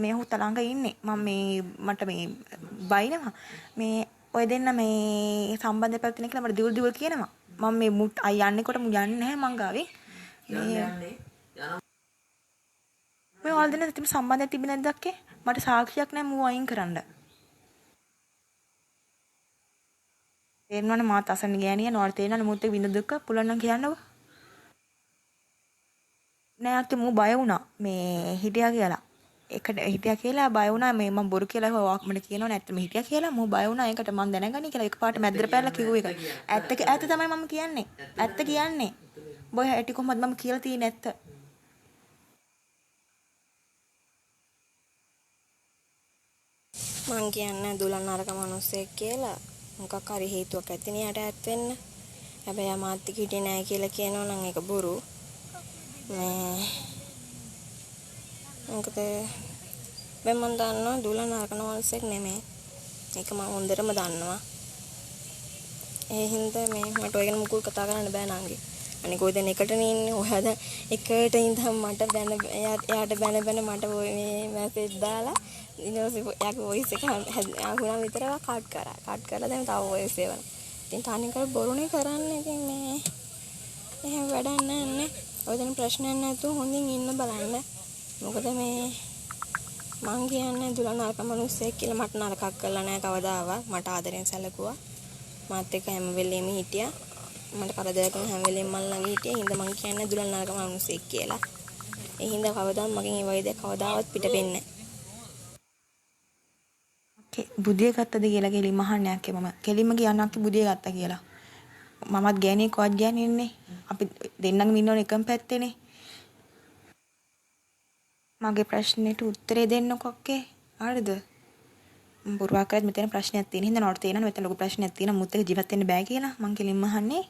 මේ හුත්ත ළඟ ඉන්නේ. මට මේ බයිනවා. මේ ඔය දෙන්න මේ සම්බන්ධය පැවතින කියලා මට දිවුල් කියනවා. මම මේ යන්නේ කොට යන්නේ නැහැ මං ගාවේ. මේ ඔයාලා දෙන්න තිබුණ සම්බන්ධයක් තිබුණේ නැද්ද අක්කේ? මට සාක්ෂියක් නැහැ මූ අයින් කරන්න. තේරෙනවනේ මාත් අසන්න ගෑණිය නෝල් තේරෙනවනේ මුත් එක්ක විඳ දුක පුළුවන් නම් කියන්නකෝ. නෑ අක්කේ මූ බය වුණා. මේ හිටියා කියලා. එකට හිටියා කියලා බය වුණා මේ මම බොරු කියලා මට කියනවනේ ඇත්තම හිටියා කියලා මූ බය වුණා. ඒකට මම දැනගනි කියලා එකපාරට මැද්දට පැනලා කිව්ව එක. ඇත්ත තමයි මම කියන්නේ. ඇත්ත කියන්නේ. බොය හැටි කොහොමද මම කියලා තියෙන්නේ ඇත්ත. මං කියන්නේ දුලන් අරක මිනිස්සෙක් කියලා මොකක් හරි හේතුවක් ඇතිනේ යට ඇත් වෙන්න. හැබැයි අමාත්‍ය කිටි නෑ කියලා කියනවා නම් ඒක බොරු. මොකද මම දන්නවා දුලන් අරක මිනිස්සෙක් නෙමෙයි. ඒක මම හොඳටම දන්නවා. ඒ හින්දා මට ඔය ගැන මුකුත් කතා කරන්න බෑ නංගි. අනික ඔය දැන් එකටනේ ඉන්නේ. ඔයා දැන් එකට ඉඳන් මට එයාට බැන මට මේ මැසේජ් දාලා ඊළඟට යාගේ වොයිස් එක අහුණා විතරව කට් කරලා දැන් තව වොයිස් එවන. ඉතින් තනිකර බොරුනේ කරන්නේ. ඉතින් මේ එහෙම වැඩක් නැහැ. ඔය දැන් ප්‍රශ්නයක් නැතුව හොඳින් ඉන්න බලන්න. මොකද මේ මං කියන්නේ දුලන අරක මිනිස්සෙක් කියලා මට නරකක් කළා නෑ කවදාවත්. මට ආදරෙන් සැලකුවා. මාත් එක්ක හැම වෙලෙම හිටියා. මට කරදරයක් කරන හැම වෙලෙම මල් ළඟ හිටියා. හින්දා මං කියන්නේ දුලන අරක මිනිස්සෙක් කියලා. ඒ හින්දා කවදාවත් මගෙන් ඒ වගේ දෙයක් කවදාවත් පිට වෙන්නේ නෑ. බුදිය ගත්තද කියලා කෙලින්ම අහන්නේ අක්කේ මම. කෙලින්ම කියන්න අක්කේ බුදිය ගත්තා කියලා. මමත් ගෑණියෙක් කොහොත් ගෑණියෙන්නේ. අපි දෙන්නගම ඉන්නෝනේ එකම පැත්තේනේ. මගේ ප්‍රශ්නෙට උත්තරේ දෙන්නකෝ අක්කේ. හරිද? මම බොරුවක් කරත් මෙතන ප්‍රශ්නයක් තියෙන හින්දා නෝට තේරෙනවා මෙතන ලොකු ප්‍රශ්නයක් තියෙනවා මුත් එක ජීවත් වෙන්න බෑ කියලා. මං කෙලින්ම අහන්නේ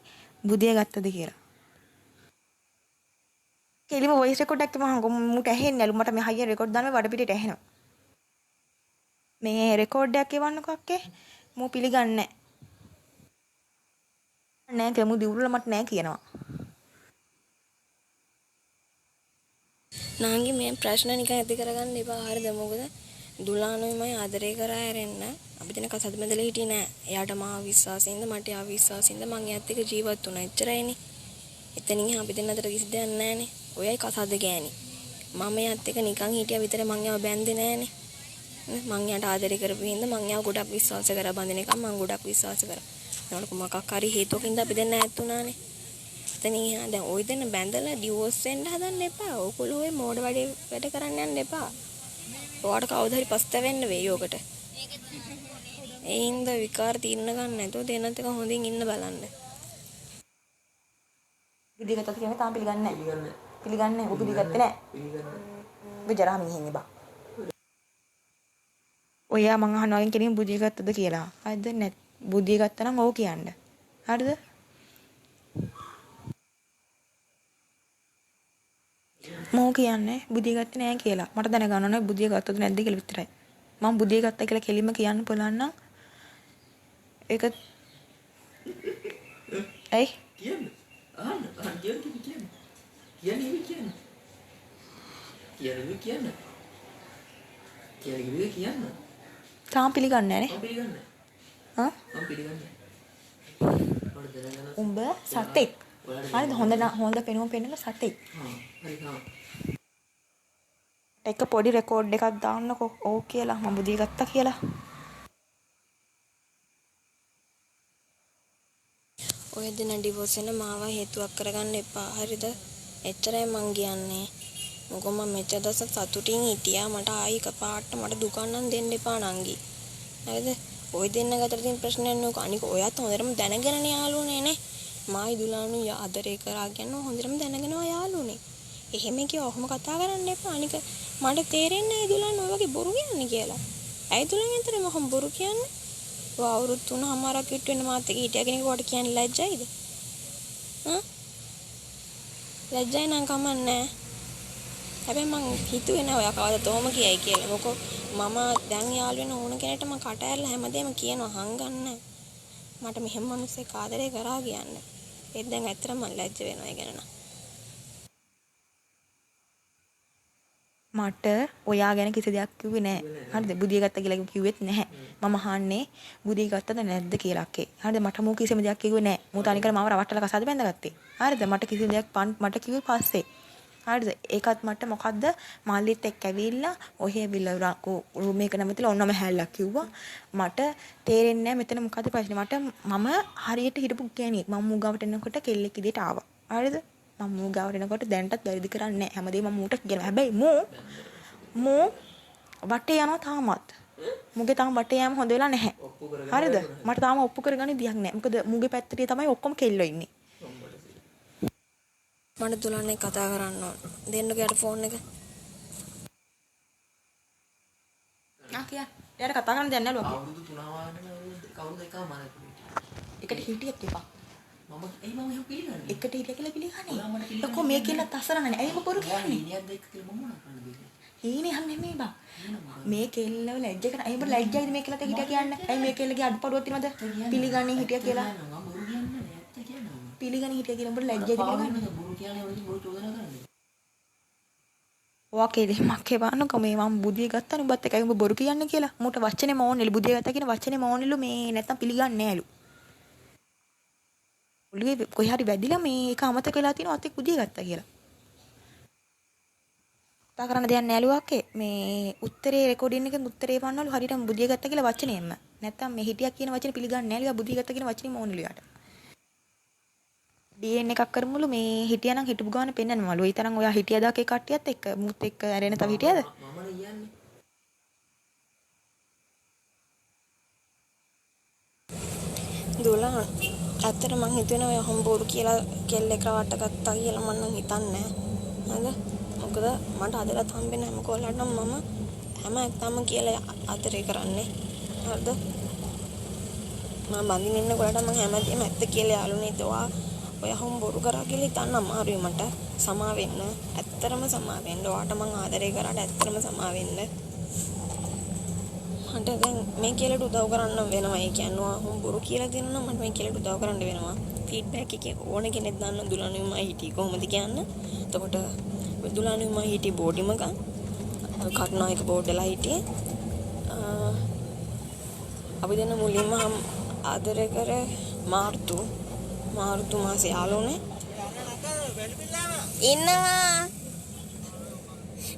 බුදිය ගත්තද කියලා. කෙලින්ම වොයිස් රෙකෝඩ් එකක් මට ඇහෙන්නේ නැලු මට මේ හයිය රෙකෝඩ් දාන්න වඩපිටේට ඇහෙනවා. මේ රෙකෝඩ් එකක් එවන්නකෝ අක්කේ. මූ පිළිගන්නේ නෑ කියලා මූ දිවුරුල මට නෑ කියනවා. නාංගි මේ ප්‍රශ්න නිකන් ඇති කරගන්න එපා. හරිද? මොකද දුලානෝයි මම ආදරේ කරා හැරෙන්න අපි දෙන කසද බඳලා හිටියේ නෑ. එයාට මාව විශ්වාසින්ද මට යා විශ්වාසින්ද මං එයාත් එක්ක ජීවත් වුණා. එච්චරයිනේ. එතනින් අපි දෙන්න අතර කිසි දෙයක් නෑනේ. ඔයයි කසද ගෑණි. මම එයාත් එක්ක නිකන් හිටියා විතරේ මං එයාව බැන්දේ නෑනේ. මං එයාට ආදරේ කරපු හින්දා මං එයාව ගොඩක් විශ්වාස කරා බඳින එක මං ගොඩක් විශ්වාස කරා. ඒනකොට මොකක් හරි හේතුවකින්ද අපි දෙන්න ඈත් වුණානේ. එතනින් දැන් ඔය දෙන්න බැඳලා ඩිවෝස් වෙන්න හදන්න එපා. ඕගොල්ලෝ ඔය මෝඩ වැඩ කරන්න යන්න එපා. ඔයාට කවුද හරි පස්තවෙන්න වෙයි ඕකට. ඒ හින්දා විකාර තීරණ ගන්න නැතුව දෙන්නත් එක හොඳින් ඉන්න බලන්න. බුදිය ගත්තද කියන්නේ තාම පිළිගන්නේ නැහැ. පිළිගන්නේ නැහැ. ඔබ බුදිය ගත්තේ නැහැ. ඔබ ජරා මිනිහෙන්නේ බා. ඔයා මං අහනවා වගේ කෙනෙක් බුදිය ගත්තද කියලා. හරිද නැත්. බුදිය ගත්තා නම් ඔව් කියන්න. හරිද? මෝ කියන්නේ බුදිය ගත්තේ නැහැ කියලා. මට දැනගන්න ඕනේ බුදිය ගත්තද නැද්ද කියලා විතරයි. මම බුදිය ගත්තා කියලා කෙලින්ම කියන්න පුළුවන් නම් ඒක ඇයි කියන්න අහන්න කියන්න තාම පිළිගන්නේ නැහැ නේ. උඹ සතෙක්. හරිද? හොඳ පෙනුම පෙන්නන සතෙක්. එක පොඩි රෙකෝඩ් එකක් දාන්නකෝ. ඕ කියලා මම බුදිය ගත්තා කියලා. ඔය දෙන ඩිවෝස් වෙන මාව හේතුවක් කරගන්න එපා. හරිද? එච්චරයි මං කියන්නේ. මොකද මම මෙච්චර දවස් සතුටින් හිටියා. මට ආයි එකපාරට මට දුකක් නම් දෙන්න එපා නංගි. හරිද? ඔය දෙන්න අතර තියෙන ප්‍රශ්නයක් නෙවෙයි. අනික ඔයත් හොඳටම දැනගෙනනේ යාළුවනේ නේ. මායි දුලානු ආදරේ කරා කියන්නේ හොඳටම දැනගෙනව යාළුවනේ. එහෙම කිව්ව ඔහොම කතා කරන්න එපා. අනික මට තේරෙන්නේ නැහැ දුලානු ඔය වගේ බොරු කියන්නේ කියලා. ඇයි දුලාන් ඇත්තටම මොහොම බොරු කියන්නේ? ඔය අවුරුදු 3මාරක් විතර වෙන මාත් එක හිටියා කෙනෙක් වට කියන්නේ ලැජ්ජයිද? ලැජ්ජයි නම් කමන්නේ. හැබැයි මං හිතුවේ නෑ ඔයා කවදාවත් ඔහොම කියයි කියලා. මොකෝ මම දැන් යාළු වෙන ඕන කෙනෙක්ට මං කට ඇරලා හැමදේම කියනවා හංගන්නේ. මට මෙහෙම මිනිස්සෙක් ආදරේ කරා කියන්නේ. ඒත් දැන් ඇත්තටම මං ලැජ්ජ වෙනවා ඒ ගැන නම්. මට ඔයා ගැන කිසි දෙයක් කිව්වේ නැහැ. හරිද? බුදිය ගත්තා කියලා කිව්වෙත් නැහැ. මම අහන්නේ බුදිය ගත්තද නැද්ද කියලා අක්කේ. හරිද? මට මූ කිසිම දෙයක් කිව්වේ නැහැ. මූ තනිකර මාව රවට්ටලා කසාද බැඳගත්තේ. හරිද? මට කිසි දෙයක් මට කිව්වේ පස්සේ. හරිද? ඒකත් මට මොකද්ද මල්ලිත් එක්ක ඇවිල්ලා ඔහෙ ඇවිල්ලා රූම් එක නැමෙතලා ඔන්නම හැල්ලක් කිව්වා. මට තේරෙන්නේ නැහැ මෙතන මොකද්ද ප්‍රශ්නේ. මම හරියට හිටපු ගෑණියෙක්. මම මූ ගාවට එනකොට කෙල්ලෙක් ඉදියට ආවා. හරිද? මම මූ ගාවට එනකොට දැන්ටත් වැරදි කරන්නේ නැහැ. හැමදේම මම මූට කියනවා. හැබැයි මූ වටේ යනවා තාමත්. මුගේ තාම වටේ යෑම හොඳ වෙලා නැහැ. හරිද? මට තාම ඔප්පු කරගන්න දෙයක් නැහැ. මොකද මුගේ පැත්තේ තමයි ඔක්කොම කෙල්ලෝ ඉන්නේ. මට දුලන් එක්ක කතා කරන්න ඕන. දෙන්නකෝ යට ෆෝන් එක. කියා. එයාට කතා කරන්න දෙයක් නැහැ ලෝකේ. අවුරුදු 3 වගේ කවුරුද එකම මම එකට හිටියෙත් එපා. මම එහෙම පිළිගන්නේ. එකට හිටිය කියලා පිළිගන්නේ. එක්කෝ මේ කියලා තසරන්නේ. ඇයි පොරු කියන්නේ? ඉනියක්ද එක්ක කියලා මම මොනවා කරන්නද බෑ. හීනේ හම් නෙමෙයි බා. මේ කෙල්ලව ලැජ්ජ කරන. ඇයි බර ලැජ්ජයිද මේ කෙල්ලට හිටියා කියන්නේ? ඇයි මේ කෙල්ලගේ අඩුපාඩුවක් තියෙනවද? පිළිගන්නේ හිටියා කියලා. මම බොරු කියන්නේ නෑ ඇත්ත කියනවා. පිළිගන්නේ හිටියා කියලා උඹට ලැජ්ජයිද පිළිගන්නේ? බොරු කියන්නේ බොරු චෝදනා කරන්නේ. ඔයා කේදේ මක්කේ වන්නකෝ මේ මම බුදිය ගත්තා නුඹත් එකයි උඹ බොරු කියන්නේ කියලා. මූට වචනේ මෝන්නේලු බුදිය ගත්තා කියන වචනේ මෝන්නේලු මේ නැත්තම් පිළිගන්නේ නෑලු. ඔළුවේ කොහේ හරි වැදිලා මේ එක අමතක වෙලා තියෙනවා අතේ බුදිය ගත්තා කියලා. කතා කරන්න දෙයක් නෑලු අක්කේ. මේ උත්තරේ රෙකෝඩින් එකෙන් උත්තරේ වන්නවලු හරියටම බුදිය ගත්තා කියලා වචනේම. නැත්තම් මේ හිටියා කියන වචනේ පිළිගන්නේ නෑලු. බුදිය ගත්තා කියන වචනේ මෝන්නේලු යාට. DNA එකක් කරමුලු මේ හිටියා නම් හිටපු ගාන පෙන්නන්නමලු. ඒ තරම් ඔයා හිටියද අකේ කට්ටියත් එක්ක මුත් එක්ක ඇරෙන තව හිටියද? මම කියන්නේ. දුලන් ඇත්තට මං හිතුවේ ඔය හම්බෝරු කියලා කෙල්ලෙක් රවට්ට ගත්තා කියලා මං නම් හිතන්නේ නැහැ. හරිද? මොකද මට අදලත් හම්බෙන හැම කොල්ලන්ටම මම හැම එකම කියලා ආදරේ කරන්නේ. හරිද? මම බඳින්න ඉන්න කොල්ලට මම හැමදේම ඇත්ත කියලා යාළුනේ තෝවා ඔය හම්බෝරු කරා කියලා හිතන්න අමාරුයි මට. සමා වෙන්න. ඇත්තටම සමා වෙන්න. ඔයාට මං ආදරේ කරාට ඇත්තටම සමා වෙන්න. මට දැන් මේ කෙල්ලට උදව් කරන්න වෙනවා. ඒ කියන්නේ හම්බෝරු කියලා දෙනවා මට මේ කෙල්ලට උදව් කරන්න වෙනවා. ෆීඩ්බැක් එකේ ඕන කෙනෙක් දාන්න දුලනුයි මම හිටියේ කොහොමද කියන්න. එතකොට දුලනුයි මම හිටියේ බෝඩිමක. කටුනායක බෝඩ්ඩලා හිටියේ. අපි දෙන්න මුලින්ම ආදරේ කර මාර්තු මාසේ යාළුවනේ. ඉන්නවා.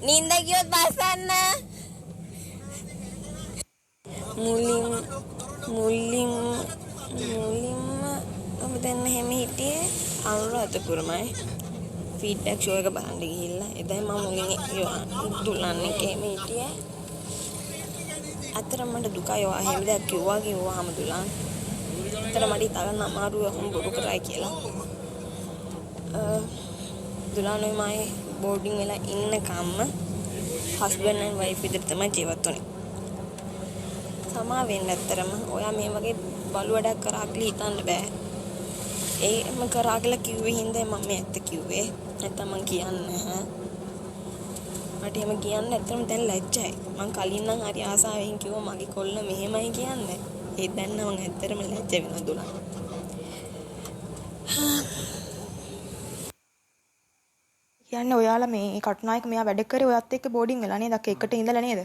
නින්ද ගියොත් බස්සන්න. මුලින්ම අපි දැන් හැම හිටියේ අනුරාධපුරමයි ෆීඩ්බැක් ෂෝ එක බලන්න ගිහිල්ලා එදා මම මුලින් දුලන් එකේ හිටියේ. අතර මට දුකයි ඔයා හැම දෙයක් කිව්වාම දුලන්. අතර මට හිතාගන්න අමාරුයි මම බොරු කරයි කියලා. දුලනුයි මයි බෝඩින් වෙලා ඉන්නකම්ම හස්බන්ඩ් ඇන්ඩ් වයිෆ් විතර තමයි ජීවත් වුනේ. සමා වෙන්න ඇත්තරම ඔයා මේ වගේ බලු වැඩක් කරා කියලා හිතන්න බෑ. ඒම කරා කියලා කිව්වේ හින්දා මම මේ ඇත්ත කිව්වේ. නැත්නම් මං කියන්නේ නැහැ. මට එහෙම කියන්න ඇත්තටම දැන් ලැජ්ජයි. මං කලින් නම් හරි ආසාවෙන් කිව්වා මගේ කොල්ල මෙහෙමයි කියන්නේ. ඒ දැන් නම් මං ඇත්තටම ලැජ්ජ වෙනවා දුලන්. කියන්නේ ඔයාලා මේ කටුනායක මෙයා වැඩ කරේ ඔයත් එක්ක බෝඩින් වෙලා නේද? අක්ක එකට ඉඳලා නේද?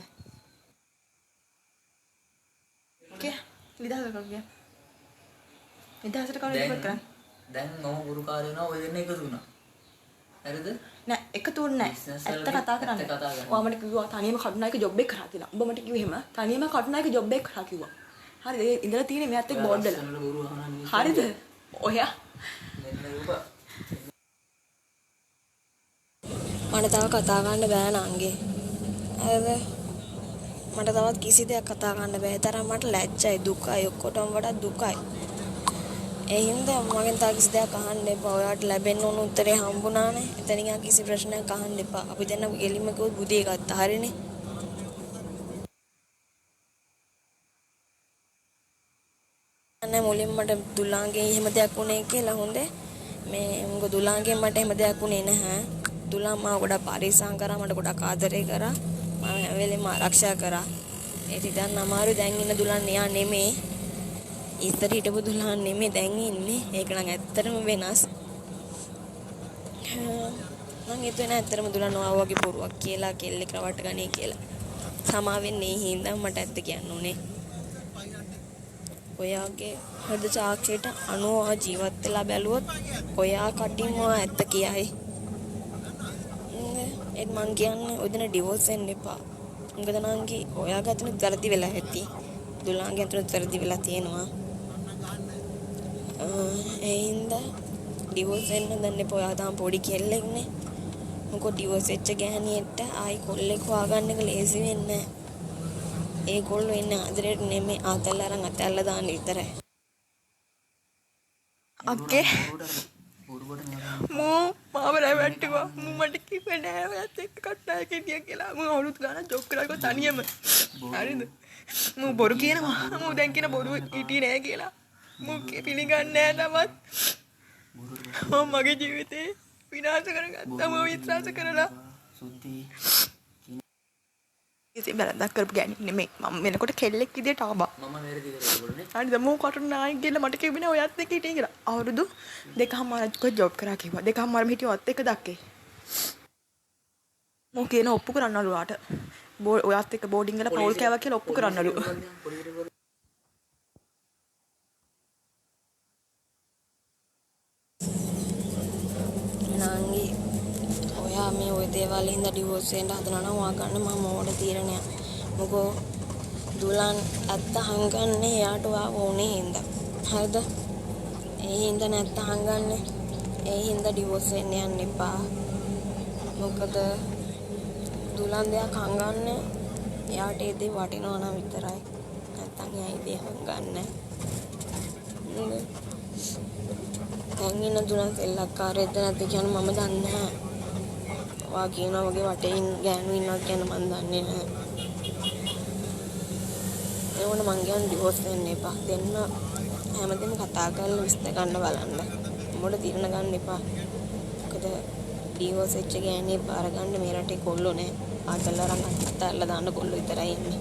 ඔකේ. විදහාස කරගියා. විදහාසට කවුරුද ඉවත් කරන්නේ? දැන් මම ගුරුකාරය වෙනවා ඔය දෙන්න එකතු වුණා. හරිද? නෑ එකතු වුණේ නෑ. ඇත්ත කතා කරන්නේ. ඔයා මට කිව්වා තනියම කටුනායක ජොබ් එක කරා කියලා. උඹ මට කිව්වේ එහෙම. තනියම කටුනායක ජොබ් එක කරා කිව්වා. හරිද? ඒ ඉඳලා තියෙන්නේ මෙයාත් එක්ක බෝඩ් වල. හරිද? ඔයා මට තව කතා කරන්න බෑ නංගේ. හරිද? මට තවත් කිසි දෙයක් කතා කරන්න බෑ. තරම් මට ලැජ්ජයි දුකයි ඔක්කොටම වඩා දුකයි. ඒ හින්දා මගෙන් තව කිසි දෙයක් අහන්න එපා. ඔයාට ලැබෙන්න ඕන උත්තරේ හම්බුණානේ. එතනින් කිසි ප්‍රශ්නයක් අහන්න එපා. අපි දැන් ගෙලින්ම කිව්වොත් බුදිය ගත්තා. හරිනේ? අනේ මුලින්ම මට දුලාගේ එහෙම දෙයක් වුණේ කියලා හොඳේ. මේ මොකද දුලාගේ මට එහෙම දෙයක් වුණේ නැහැ. දුලා මාව ගොඩක් පරිස්සම් කරා මට ගොඩක් ආදරේ කරා. මම හැම වෙලේම ආරක්ෂා කරා. ඒක ඉතින් අමාරු දැන් ඉන්න දුලන් එයා නෙමෙයි. ඉස්සර හිටපු දුලන් නෙමෙයි දැන් ඉන්නේ. ඒක නම් ඇත්තටම වෙනස්. මං හිතුවේ ඇත්තටම දුලා නොආව වගේ බොරුවක් කියලා කෙල්ලෙක් රවට ගන්නේ කියලා. සමාවෙන්නේ හින්දා මට ඇත්ත කියන්න උනේ. ඔයාගේ හෘද සාක්ෂියට අනුව ජීවත් වෙලා බැලුවොත් ඔයා කටින්ම ඇත්ත කියයි. ඒත් මං කියන්නේ ඔය දින ඩිවෝස් වෙන්න එපා. මොකද නංගි ඔයාගේ අතන වැරදි වෙලා ඇති. දුලාගේ අතන වැරදි වෙලා තියෙනවා. ඒ හින්දා ඩිවෝස් වෙන්න දැන් එපා. ඔයා තාම පොඩි කෙල්ලෙක්නේ. මොකද ඩිවෝස් වෙච්ච ගෑණියෙක්ට ආයි කොල්ලෙක් හොයාගන්න එක ලේසි වෙන්නේ නැහැ. ඒගොල්ලෝ ඉන්නේ ආදරේට නෙමෙයි ආතල් අරන් අතල්ලා දාන්න විතරයි. අක්කේ බොරුවට නෑ. මෝ මාව රැවට්ටුවා. මම මට කිව්වේ නෑ ඔයත් එක්ක කට්ටාය කෙටිය කියලා. මම අවුරුදු ගානක් ජොබ් කරාකෝ තනියම. හරිද? මම බොරු කියනවා. මම දැන් කියන බොරු හිටියේ නෑ කියලා. මම පිළිගන්නේ නෑ තමත්. මම මගේ ජීවිතේ විනාශ කරගත්තා. මම විශ්වාස කරලා සුද්ධි ඉතින් බැලන්දක් කරපු ගෑණි නෙමෙයි. මම වෙනකොට කෙල්ලෙක් විදියට ආවා. මම වැරදි කරේ ඒගොල්ලෝනේ. හරිද? මම කටුන නායි කියලා මට කිව්වේ නෑ ඔයත් එක්ක හිටියේ කියලා. අවුරුදු දෙකමාරක් ජොබ් කරා කිව්වා. දෙකමාරම හිටියේ ඔයත් එක්ක දැක්කේ. මම කියන ඔප්පු කරන්නලු ආට. ඔයත් එක්ක බෝඩින් වල පවුල් කෑවා කියලා ඔප්පු කරන්නලු. නංගි ඔයා මේ ওই දේවල් හින්දා ඩිවෝස් වෙන්න හදනවා නම් ඔයා ගන්න මම මෝඩ තීරණයක්. මොකෝ දුලන් ඇත්ත හංගන්නේ එයාට ඔයා ඕනේ හින්දා. හරිද? ඒ හින්දා නැත්ත හංගන්නේ. ඒ හින්දා ඩිවෝස් වෙන්න යන්න එපා. මොකද දුලන් දෙයක් හංගන්නේ එයාට ඒ දේ වටිනවා නම් විතරයි. නැත්තම් එයා ඒ දේ හංගන්නේ. දැන් ඉන්න දුලන් සෙල්ලක්කාරයෙක්ද නැද්ද කියන මම දන්නේ නැහැ. ඔයා කියනවා වගේ වටේ ගෑනු ඉන්නවා කියන මම දන්නේ නැහැ. ඒ වුණ මං කියන්නේ ඩිවෝස් වෙන්න එපා. දෙන්න හැමදේම කතා කරලා විශ්ත ගන්න බලන්න. මොඩ తీරන ගන්න එපා. මොකද ඩිවෝස් වෙච්ච ගෑණියෙක් බාර ගන්න මේ රටේ කොල්ලෝ නැහැ. ආතල්ලාරන් අත්තරලා දාන්න කොල්ලෝ විතරයි ඉන්නේ.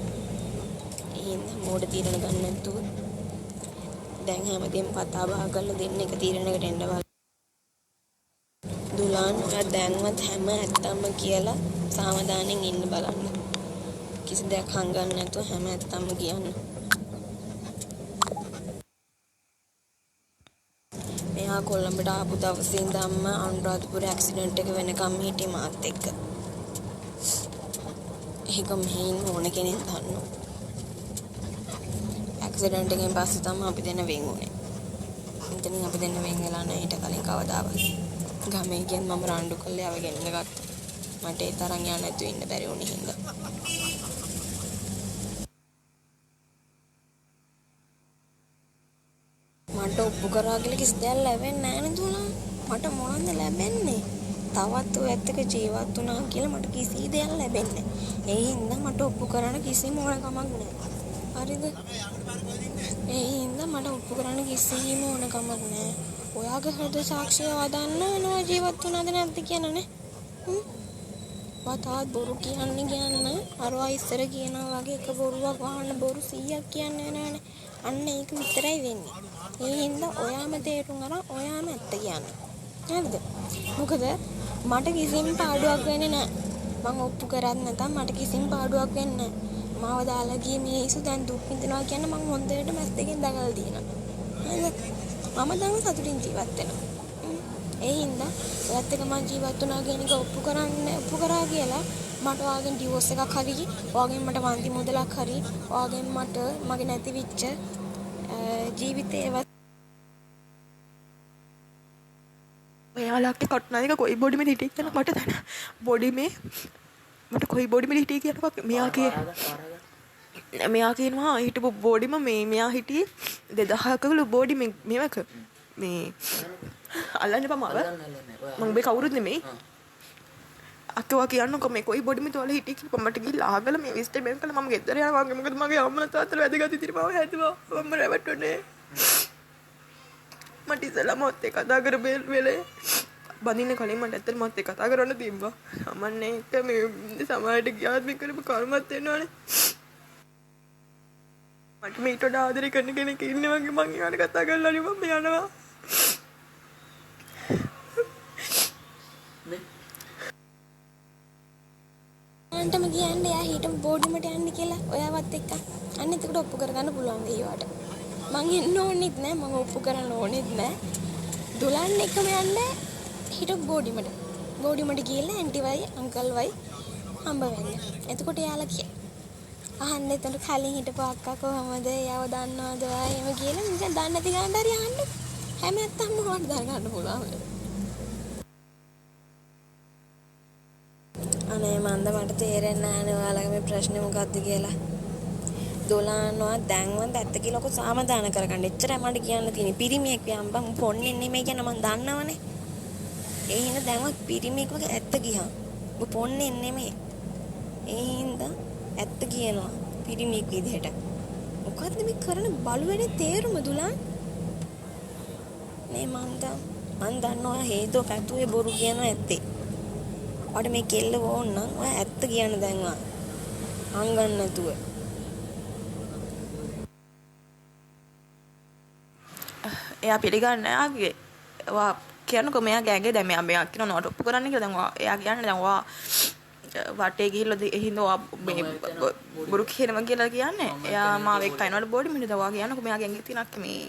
එහෙනම් මොඩ తీරන ගන්න නැතුව දැන් හැමදේම කතා බහ කරලා දෙන්න එක තීරණයකට එන්න බලන්න. දුලාන් දැන්වත් හැම ඇත්තම කියලා සාවධානයෙන් ඉන්න බලන්න. කිසි දෙයක් හංගන්න නැතුව හැම ඇත්තම කියන්න. මෙයා කොළඹට ආපු දවසේ ඉඳන්ම අනුරාධපුර ඇක්සිඩන්ට් එක වෙනකම් හිටියේ මාත් එක්ක. ඒක මෙහෙන් ඕන කෙනෙක් දන්නවා. ඇක්සිඩන්ට් එකෙන් පස්සේ තමයි අපි දෙන්න වෙන් වුනේ. ඉතින් අපි දෙන්න වෙන් වෙලා නැහැ ඊට කලින් කවදාවත්. ගමේ ගියන් මම රණ්ඩු කළේ ආව ගෙන්න ගත්තා. මට ඒ තරම් යන්න නැතුව ඉන්න බැරි වුණේ හින්දා. මට ඔප්පු කරා කියලා කිසි දෙයක් ලැබෙන්නේ නැහැ නේ දුලා. මට මොනවද ලැබෙන්නේ? තවත් ඔය ඇත්තක ජීවත් වුණා කියලා මට කිසි දෙයක් ලැබෙන්නේ නැහැ. ඒ හින්දා මට ඔප්පු කරන්න කිසිම ඕනකමක් නැහැ. හරිද? ඒ හින්දා මට ඔප්පු කරන්න කිසිම ඕනකමක් නැහැ. ඔයාගේ හෘද සාක්ෂිය වදන්න වෙනවා ජීවත් වුණාද නැද්ද කියනනේ. තාත් බොරු කියන්නේ අරවා ඉස්සර කියනවා වගේ එක බොරුවක් වහන්න බොරු 100ක් කියන්නේ නෑනේ. අන්න ඒක විතරයි වෙන්නේ. ඒ හින්දා ඔයාම තේරුම් අරන් ඔයාම ඇත්ත කියන්නේ. හරිද? මොකද මට කිසිම පාඩුවක් වෙන්නේ නෑ. මං ඔප්පු කරත් නැත්නම් මට කිසිම පාඩුවක් වෙන්නේ නෑ. මාව දාලා ගිය මිනිස්සු දැන් දුක් විඳිනවා කියන්නේ මං හොඳට මැස් දෙකෙන් දඟලලා තියෙනවා. හරිද? මම දැන් සතුටින් ජීවත් වෙනවා. ඒ හින්දා ඔයත් එක්ක මම ජීවත් වුණා කියන එක ඔප්පු කරා කියලා මට ඔයාගෙන් ඩිවෝස් එකක් හරි ඔයාගෙන් මට වන්දි මුදලක් හරි ඔයාගෙන් මට මගේ නැති විච්ච ජීවිතේවත් ඔයාලගේ කටුනායක කොයි බොඩි මේ හිටියේ කියලා මට දැන බොඩි මේ මට කොයි බොඩි මේ හිටියේ කියලා මෙයා කියනවා හිටපු බොඩිම මේ මෙයා හිටියේ 2000කලු බොඩි මේවක මේ අල්ලන්න එපා මාව මම මේ කවුරුත් නෙමෙයි අක්කවා කියන්නකො මේ කොයි බොඩි මේ තෝල හිටියේ කියලා මට ගිහලා ආගල මේ විස්ටර් බෙන් කළා මම ගෙදර යනවා වගේ මොකද මගේ අම්මලා තාත්තලා වැදගත් ඉතිරි මාව හැදුවා මම රැවටුනේ මට ඉතලා මොත් එක කතා කරපේ වෙලේ බඳින්න කලින් මට ඇත්තට මොත් එක කතා කරන්න තිබ්බා සමන්නේ එක මේ සමාජයට ගියාත් මේ කරපු කර්මත් වෙනවනේ මට මේට වඩා ආදරය කරන කෙනෙක් ඉන්නේ වගේ මං ඊට කතා කරලා මම යනවා එයාටම කියන්න එයා හිටම බෝඩිමට යන්න කියලා ඔයාවත් එක්ක. අන්න එතකොට ඔප්පු කරගන්න පුළුවන් ඒවට. මං එන්න ඕනෙත් නෑ මං ඔප්පු කරන්න ඕනෙත් නෑ. දුලන් එක්කම යන්න හිටම බෝඩිමට. බෝඩිමට ගිහලා ඇන්ටිවයි අංකල්වයි හම්බ වෙන්න. එතකොට එයාලා කිය. අහන්න එතන කලින් හිටපු අක්කා කොහමද? එයාව දන්නවද? එහෙම කියලා නිකන් දන්නේ නැති ගන්න හරි අහන්න. හැම නැත්තම් මොනවද දැනගන්න පුළුවන්. අනේ මන්ද මට තේරෙන්නේ නැහැ ඔයාලගේ මේ ප්‍රශ්නේ මොකක්ද කියලා. දොලානවා දැන්වත් ඇත්ත කියලා ඔක සමාදාන කරගන්න. එච්චරයි මට කියන්න තියෙන්නේ. පිරිමියෙක් වියම්බම් පොන්නේ නෙමෙයි කියන මම දන්නවනේ. ඒ හින්දා දැන්වත් පිරිමියෙක් වගේ ඇත්ත ගියා. ඔබ පොන්නේ නෙමෙයි. ඒ හින්දා ඇත්ත කියනවා පිරිමියෙක් විදිහට. මොකද්ද මේ කරන බලු වෙන්නේ තේරුම දුලන්? නේ මන් දන්නවා හේතුව කැතුවේ බොරු කියනවා ඇත්තේ. ඔයාට මේ කෙල්ල ඕන නම් ඔයා ඇත්ත කියන්න දැන්වා. අංගන්න නැතුව. එයා පිළිගන්නේ ආගේ. වා කියනකො මෙයා ගෑගේ දැන් මෙයා කියනවා නෝට ඔප්පු කරන්න කියලා දැන් එයා කියන්නේ දැන් වා වටේ ගිහිල්ලා හින්දා මේ බොරු කියනවා කියලා කියන්නේ. එයා මාව එක්ක යනවලු බෝඩි මිනිහට වා කියනකො මෙයා ගෑගේ තිනක් මේ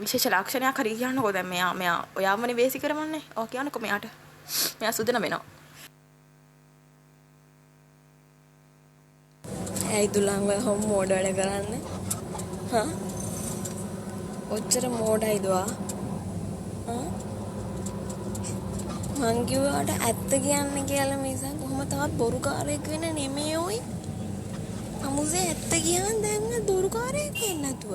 විශේෂ ලක්ෂණයක් හරි කියනකො දැන් මෙයා ඔයාමනේ වේසි කරමන්නේ. ඔය කියනකො මෙයාට මෙයා සුදන වෙනවා. ඇයි දුලන් ඔය හොම් මෝඩ වැඩ කරන්නේ? හා? ඔච්චර මෝඩයිද වා? හා? මං කිව්වට ඇත්ත කියන්නේ කියලා මිසක් කොහොම තවත් බොරුකාරයෙක් වෙන්න නෙමෙයි ඔයි. අමුසේ ඇත්ත කියන් දැන් බොරුකාරයෙක් වෙන්න නැතුව.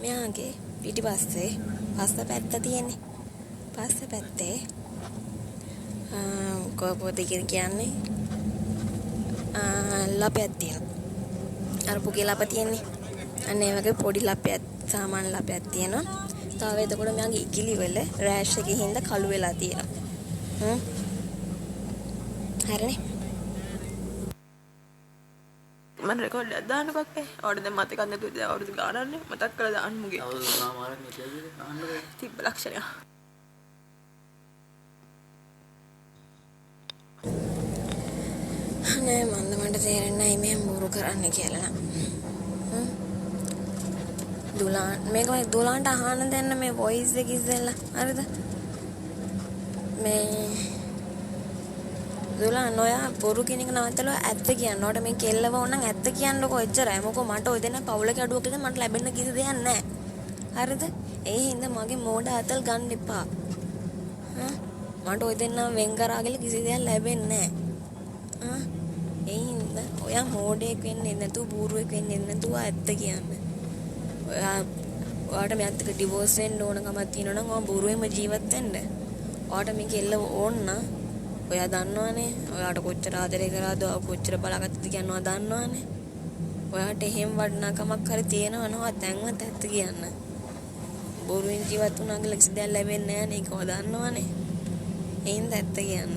මෙයාගේ පිටිපස්සේ පස්ස පැත්ත තියෙන්නේ. පස්ස පැත්තේ කොහොමද කියන්නේ? ලපයක් තියෙනවා. අර පුගේ ලප තියෙන්නේ. අන්න ඒ වගේ පොඩි ලපයක් සාමාන්‍ය ලපයක් තියෙනවා. තව එතකොට මගේ ඉකිලි වල රෑෂ් එකේ හින්දා කළු වෙලා තියෙනවා. හරිනේ. මම රෙකෝඩ් එකක් දාන්නකෝ අපේ. ඔයාලට දැන් මතකද නැතුව දැන් අවුරුදු ගානක්නේ මතක් කරලා දාන්න මුගේ. අවුරුදු ගාමාරක් නෙතේද අහන්න තිබ්බ ලක්ෂණය. නෑ මන්ද මට තේරෙන්නේ නැහැ මෙහෙම බොරු කරන්න කියලා නම්. දුලාන් මේක මේ දුලාන්ට අහන්න දෙන්න මේ වොයිස් එක ඉස්සෙල්ලා. හරිද? මේ දුලාන් ඔයා බොරු කියන එක නවත්තලා ඇත්ත කියන්න. ඔයාට මේ කෙල්ලව ඕනනම් ඇත්ත කියන්නකෝ එච්චරයි. මොකෝ මට ඔය දෙන්න පවුලක අඩුවකද මට ලැබෙන්න කිසි දෙයක් නැහැ. හරිද? ඒ හින්දා මගේ මෝඩ අතල් ගන්න එපා. මට ඔය දෙන්න වෙන් කරාගෙන කිසි දෙයක් ලැබෙන්නේ නැහැ. ඒ හින්දා ඔයා මෝඩයෙක් වෙන්නේ නැතුව බූරුවෙක් වෙන්නේ නැතුව ඇත්ත කියන්න. ඔයාට මෙයාත් එක්ක ඩිවෝස් වෙන්න ඕන කමක් තියෙනවා නම් ඔයා බූරුවෙම ජීවත් වෙන්න. ඔයාට මේක එල්ල ඕන නම් ඔයා දන්නවනේ. ඔයාට කොච්චර ආදරය කරාද ඔයා කොච්චර බලාගත්තද කියනවා දන්නවනේ. ඔයාට එහෙම වටිනාකමක් හරි තියෙනවා නම් ඔයා දැන්වත් ඇත්ත කියන්න. බොරුවෙන් ජීවත් වුණා කියලා කිසි දෙයක් ලැබෙන්නේ නැහැ නේ. ඒක ඔයා දන්නවනේ. ඒ හින්දා ඇත්ත කියන්න.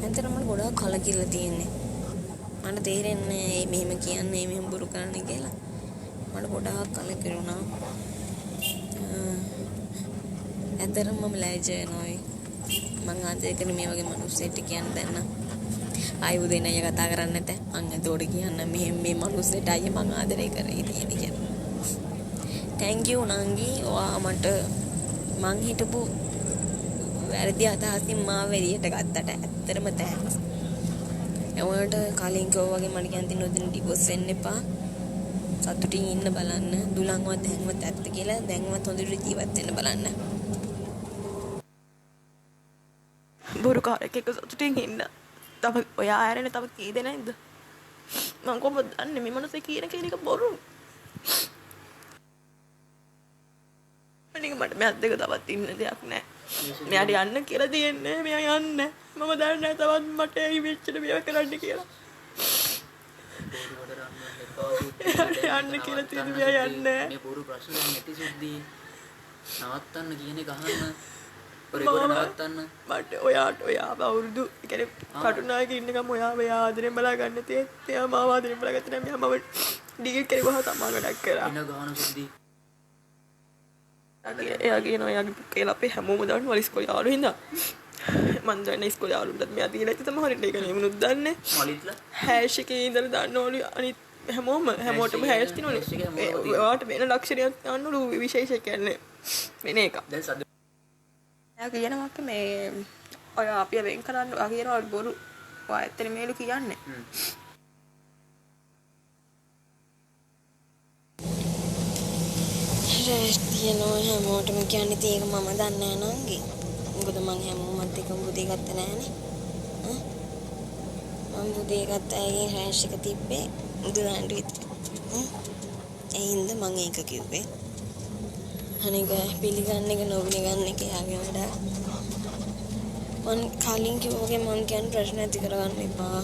ඇත්තටම මට ගොඩාක් කලකිරලා තියෙන්නේ. මට තේරෙන්නේ මෙහෙම කියන්නේ මෙහෙම බොරු කරන්න කියලා. මට ගොඩාක් කලකිරුණා. ඇත්තටම මම ලැජ්ජ වෙනෝයි. මං ආදරය කරන මේ වගේ මිනිස්සෙක්ට කියන්න දැන්න. ආයි උදේ නෑ කතා කරන්නේ නැත. මං එතකොට කියන්න මෙහෙම මේ මිනිස්සෙක්ට අයිය මං ආදරය කරේ තියෙන්නේ කියලා. thank you නංගි. ඔයා මට මං හිටපු වැරදි අදහසින් මාව එළියට ගත්තට ඇත්තටම thanks. එවනට කලින් කිව්වා වගේ මට කියන්න තියෙන උදින ඩිවෝස් වෙන්න එපා. සතුටින් ඉන්න බලන්න. දුලන්වත් දැන්වත් ඇත්ත කියලා දැන්වත් හොඳට ජීවත් වෙන්න බලන්න. බොරුකාරයෙක් එක්ක සතුටින් ඉන්න. තව ඔයා ආරෙන තව කී දෙනෙක්ද? මම කොහොමද දන්නේ මේ මිනිස්සේ කියන එක බොරු? අනික මට මෙයාත් දෙක තවත් ඉන්න දෙයක් නැහැ. මෙයාට යන්න කියලා තියෙන්නේ. මෙයා යන්නේ. මම දන්නේ නැහැ තවත් මට ඇයි මෙච්චර මේව කරන්න කියලා. යන්න කියලා තියෙන්නේ මෙයා යන්නේ. මේ බොරු ප්‍රශ්න නැති සුද්ධි නවත්තන්න කියන එක අහන්න. රෙකෝඩ් නවත්තන්න. මට ඔයාව අවුරුදු කියන්නේ කටුනායක ඉන්නකම් ඔයාව ආදරෙන් බලා ගන්න තේ. එයා මාව ආදරෙන් බලාගත්තේ නැහැ. මෙයා මම ඩිගිට් කරුවා තමයි වැඩක් කරා. ඉන්න ගහන සුද්ධි එයාගේ කියලා අපේ හැමෝම දන්නවා ඉස්කෝලේ යාළු හින්දා මම දන්නේ ඉස්කෝලේ යාළුන්ටත් මෙයා දීලා ඇති තමයි හරියට ඒක නෙමනුත් දන්නේ මලිත්ලා හෑෂ් එකේ ඉඳලා දන්නවලු අනිත් හැමෝටම හෑෂ් තිනවනේ ඔයාට වෙන ලක්ෂණයක් ගන්නවලු විශේෂ කියන්නේ වෙන එකක් දැන් සද්ද එයා කියනවා අපේ මේ ඔය අපිව වෙන් කරන්න ඔයා කියනවා බොරු ඔයා ඇත්තට මේලු කියන්නේ රැස් තියනවා හැමෝටම කියන්නේ ඉතින් ඒක මම දන්නේ නැහැ නංගි. මොකද මං හැමෝමත් එක්කම බුදේ ගත්ත නෑනේ. මං බුදේ ගත්ත අයගේ රැස් එක තිබ්බේ උදේ විතර. ඒ හින්දා මං ඒක කිව්වේ. අනික පිළිගන්න එක නොපිළිගන්න එක යාගේ වැඩ. මං කලින් කිව්වගේ මං කියන ප්‍රශ්න ඇති කරගන්න එපා.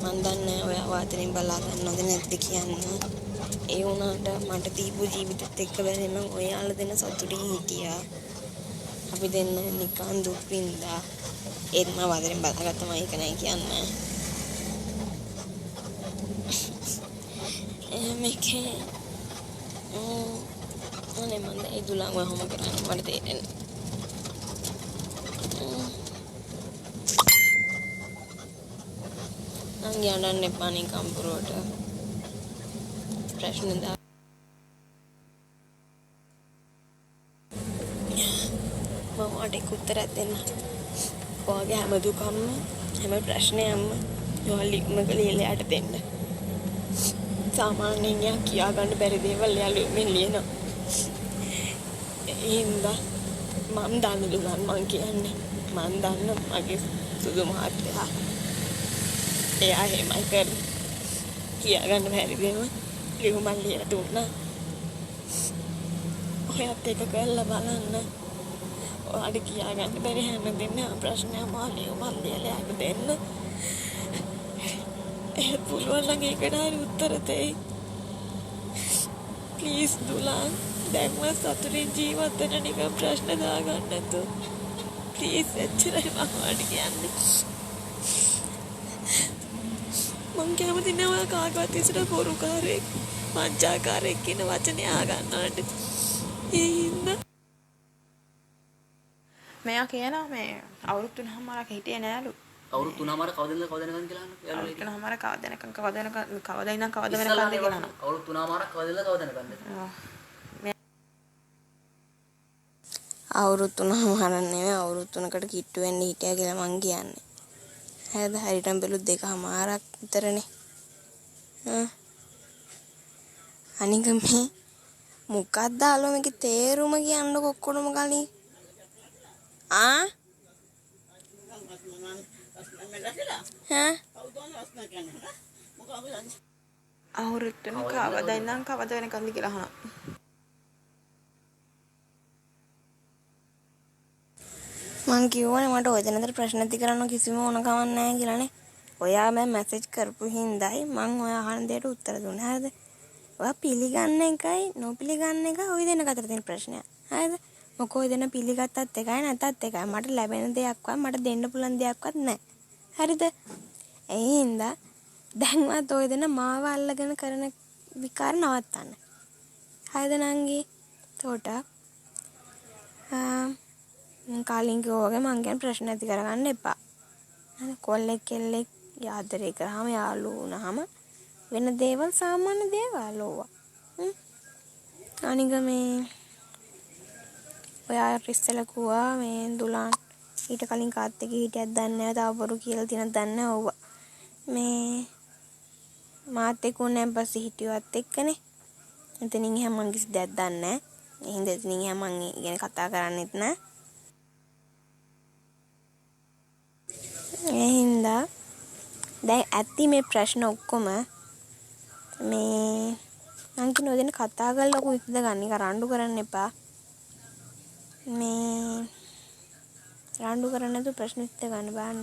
මං දන්නේ ඔයා වාතනෙන් බලා ගන්නවද නැද්ද කියන්නේ. ඒ වුණාට මට දීපු ජීවිතෙත් එක්ක බැරි මම ඔයාලා දෙන සතුටින් හිටියා. අපි දෙන්න නිකන් දුක් විඳා. ඒත් මම වාතනෙන් බලාගත්තම ඒක නෑ කියන්නේ. මේකේ අනේ මන්ද ඒ දුලන් වහම කරන්නේ මට තේරෙන්නේ. නම් යන්න එපා නිකම් පුරවට. ප්‍රශ්න දා මම ඔයාට උත්තරයක් දෙන්න. ඔයාගේ හැම දුකම හැම ප්‍රශ්නයක්ම ඔයාලික්ම ලියලාට දෙන්න. සාමාන්‍යයෙන් යා කියා ගන්න බැරි දේවල් යාළුවෙ මෙන් ලියනවා. ඒ හින්දා මම දන්න දුලන් මං කියන්නේ. මං දන්න මගේ සුදු මහත්තයා. එයා එහෙමයි කරන්නේ. කියා ගන්න බැරි දේවල් ලියුමක් ලියලා දුන්නා. ඔයත් ඒක කරලා බලන්න. ඔයාට කියා ගන්න බැරි හැම දෙන්න ප්‍රශ්නයක් මා ලියුමක් ලියලා දෙන්න. ඒ පුළුවන් නම් ඒකට හරි උත්තර දෙයි. ප්ලීස් දුලන් දැන් මම සතුටින් ජීවත් වෙන නිකන් ප්‍රශ්න දාගන්න නැතුව. ප්ලීස් එච්චරයි මම ඔයාට කියන්නේ. මං කැමති නෑ ඔයා කාගවත් ඉස්සර බොරුකාරයෙක් වංචාකාරයෙක් කියන වචනේ ආගන්නවට. ඒ හින්දා මෙයා කියනවා මේ අවුරුදු 3මාරක් හිටියේ නෑලු. අවුරුදු 3මාර කවදද කියලා අහන්න යාළුවා. අවුරුදු 3මාර කවද වෙනකන් කවද වෙනකන්ද කියලා අහනවා. අවුරුදු 3මාරක් කවදද වෙනකන්ද? අවුරුදු 3මාර නෙවෙයි අවුරුදු 3කට කිට්ටු වෙන්න හිටියා කියලා මං කියන්නේ. හරිද හරියටම බැලුත් 2මාරක් විතරනේ. අනික මේ මොකක්ද ආලෝ මේකේ තේරුම කියන්නකො ඔක්කොම කලින්. අවුරුදු 3 කවද ඉඳන් කවද වෙනකන්ද කියලා අහනවා. මං කිව්වනේ මට ඔය දෙනතර ප්‍රශ්න ඇති කරන්න කිසිම ඕනකමක් නැහැ කියලානේ. ඔයා මම මැසේජ් කරපු හින්දායි මං ඔයා අහන දෙයට උත්තර දුන්නා. හරිද? ඔයා පිළිගන්න එකයි නොපිළිගන්න එකයි ඔය දෙන අතර තියෙන ප්‍රශ්නය. හරිද? මොකෝ ඔය දෙන පිළිගත්තත් එකයි නැතත් එකයි. මට ලැබෙන දෙයක්වත් මට දෙන්න පුළුවන් දෙයක්වත් නැහැ. හරිද? ඒ හින්දා දැන්වත් ඔය දෙන මාව අල්ලගෙන කරන විකාර නවත්තන්න. හරිද නංගි? තෝට කලින් කිව්වා මං ගැන ප්‍රශ්න ඇති කරගන්න එපා. කොල්ලෙක් කෙල්ලෙක් ආදරේ කරාම යාළුවෝ වුණාම වෙන දේවල් සාමාන්‍ය දේවල් ඕවා. අනික මේ ඔයා ඉස්සෙල්ලා කිව්වා මේ දුලාන් ඊට කලින් කාත් එක්ක හිටියක් දන්නේ නැහැ තව බොරු කියලා තියෙනක් දන්නේ නැහැ ඕවා. මේ මාත් එක්ක උන්නම් පස්සේ හිටියවත් එක්කනේ. එතනින් එහා මං කිසි දෙයක් දන්නේ නැහැ. ඒ හින්දා එතනින් එහා මං ඉගෙන කතා කරන්නෙත් නැහැ. ඒ හින්දා දැන් ඇත්ති මේ ප්‍රශ්න ඔක්කොම මේ මං කියන ඔය දෙන කතා කරලා ලොකු ඉස්ද ගන්න එක රණ්ඩු කරන්න එපා. මේ රණ්ඩු කරන්නේ නැතුව ප්‍රශ්න ඉස්ද ගන්න බලන්න.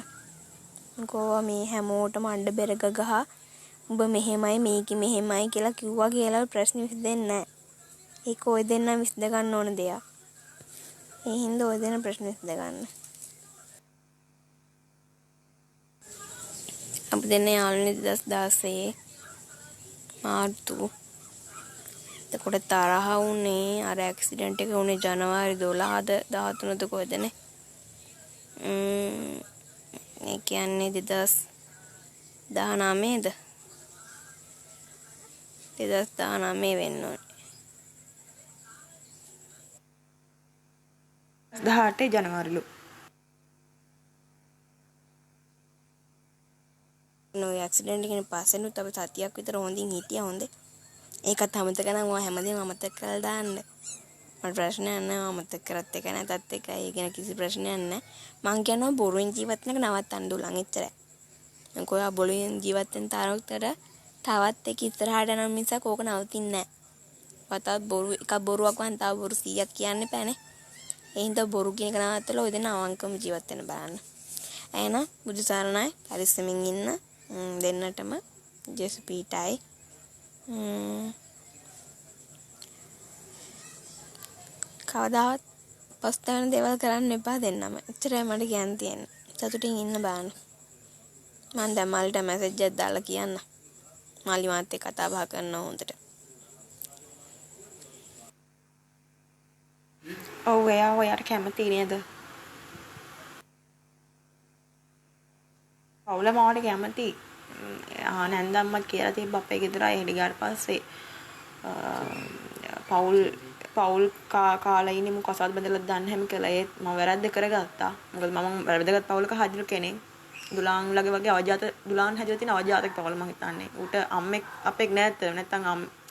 මොකෝ මේ හැමෝටම අඬ බෙර ගහ උඹ මෙහෙමයි මේක මෙහෙමයි කියලා කිව්වා කියලා ප්‍රශ්න විසඳෙන්නේ නැහැ. ඒක ඔය දෙන්න විසඳ ගන්න ඕන දෙයක්. ඒ හින්දා ඔය දෙන ප්‍රශ්න විසඳ ගන්න. අපි දෙන්නේ යාළුවනේ 2016 මාර්තු එතකොට තරහ වුණේ අර ඇක්සිඩන්ට් එක වුණේ ජනවාරි 12ද 13ද කොහෙදනේ? ඒ කියන්නේ 2019ද? 2019 වෙන්න ඕනේ. 18 ජනවාරිලු. නෝ ඇක්සිඩන්ට් එකෙන් පස්සෙනුත් අපි සතියක් විතර හොඳින් හිටියා හොඳේ. ඒකත් අමතක නම් ඔයා හැමදේම අමතක කරලා දාන්න. මට ප්‍රශ්නයක් නැහැ අමතක කරත් එක නැතත් එකයි. ඒ ගැන කිසි ප්‍රශ්නයක් නැහැ. මං කියනවා බොරුවෙන් ජීවත් වෙන එක නවත්තන්න දුලන් එච්චරයි. මං කොයා බොරුවෙන් ජීවත් වෙන තරමට තවත් එක ඉස්සරහට යන මිසක් ඕක නවතින්නේ නැහැ. වතත් බොරු එකක් බොරුවක් වන් තව බොරු 100ක් කියන්න එපානේ. ඒ හින්දා බොරු කියන එක නවත්තලා ඔය දෙන අවංකම ජීවත් වෙන්න බලන්න. එහෙනම් බුදු සරණයි පරිස්සමින් ඉන්න දෙන්නටම ජේසු පීඨයි. කවදාවත් පස්තවන දේවල් කරන්න එපා දෙන්නම. එච්චරයි මට කියන්න තියෙන්නේ. සතුටින් ඉන්න බෑන. මම දැන් මල්ට මැසේජ් එකක් දාලා කියන්න. මාලි මාත් එක්ක කතා බහ කරනවා හොඳට. ඔව් එයා ඔයාට කැමති නේද? පවුල මාවට කැමති. නැන්දම්මත් කියලා තිබ්බ අපේ ගෙදර අය හෙට ගියාට පස්සේ පවුල් කාලා ඉන්නේ මු කසාද බඳලා දන්න හැම කළා. ඒත් මම වැරද්ද කරගත්තා. මොකද මම වැරද්දගත් පවුලක හදින කෙනෙක්. දුලාන්ලගේ වගේ අවජාත දුලාන් හැදලා තියෙන අවජාතක පවුල මම හිතන්නේ. ඌට අම්මෙක් අපෙක් නැත්ද? නැත්තම්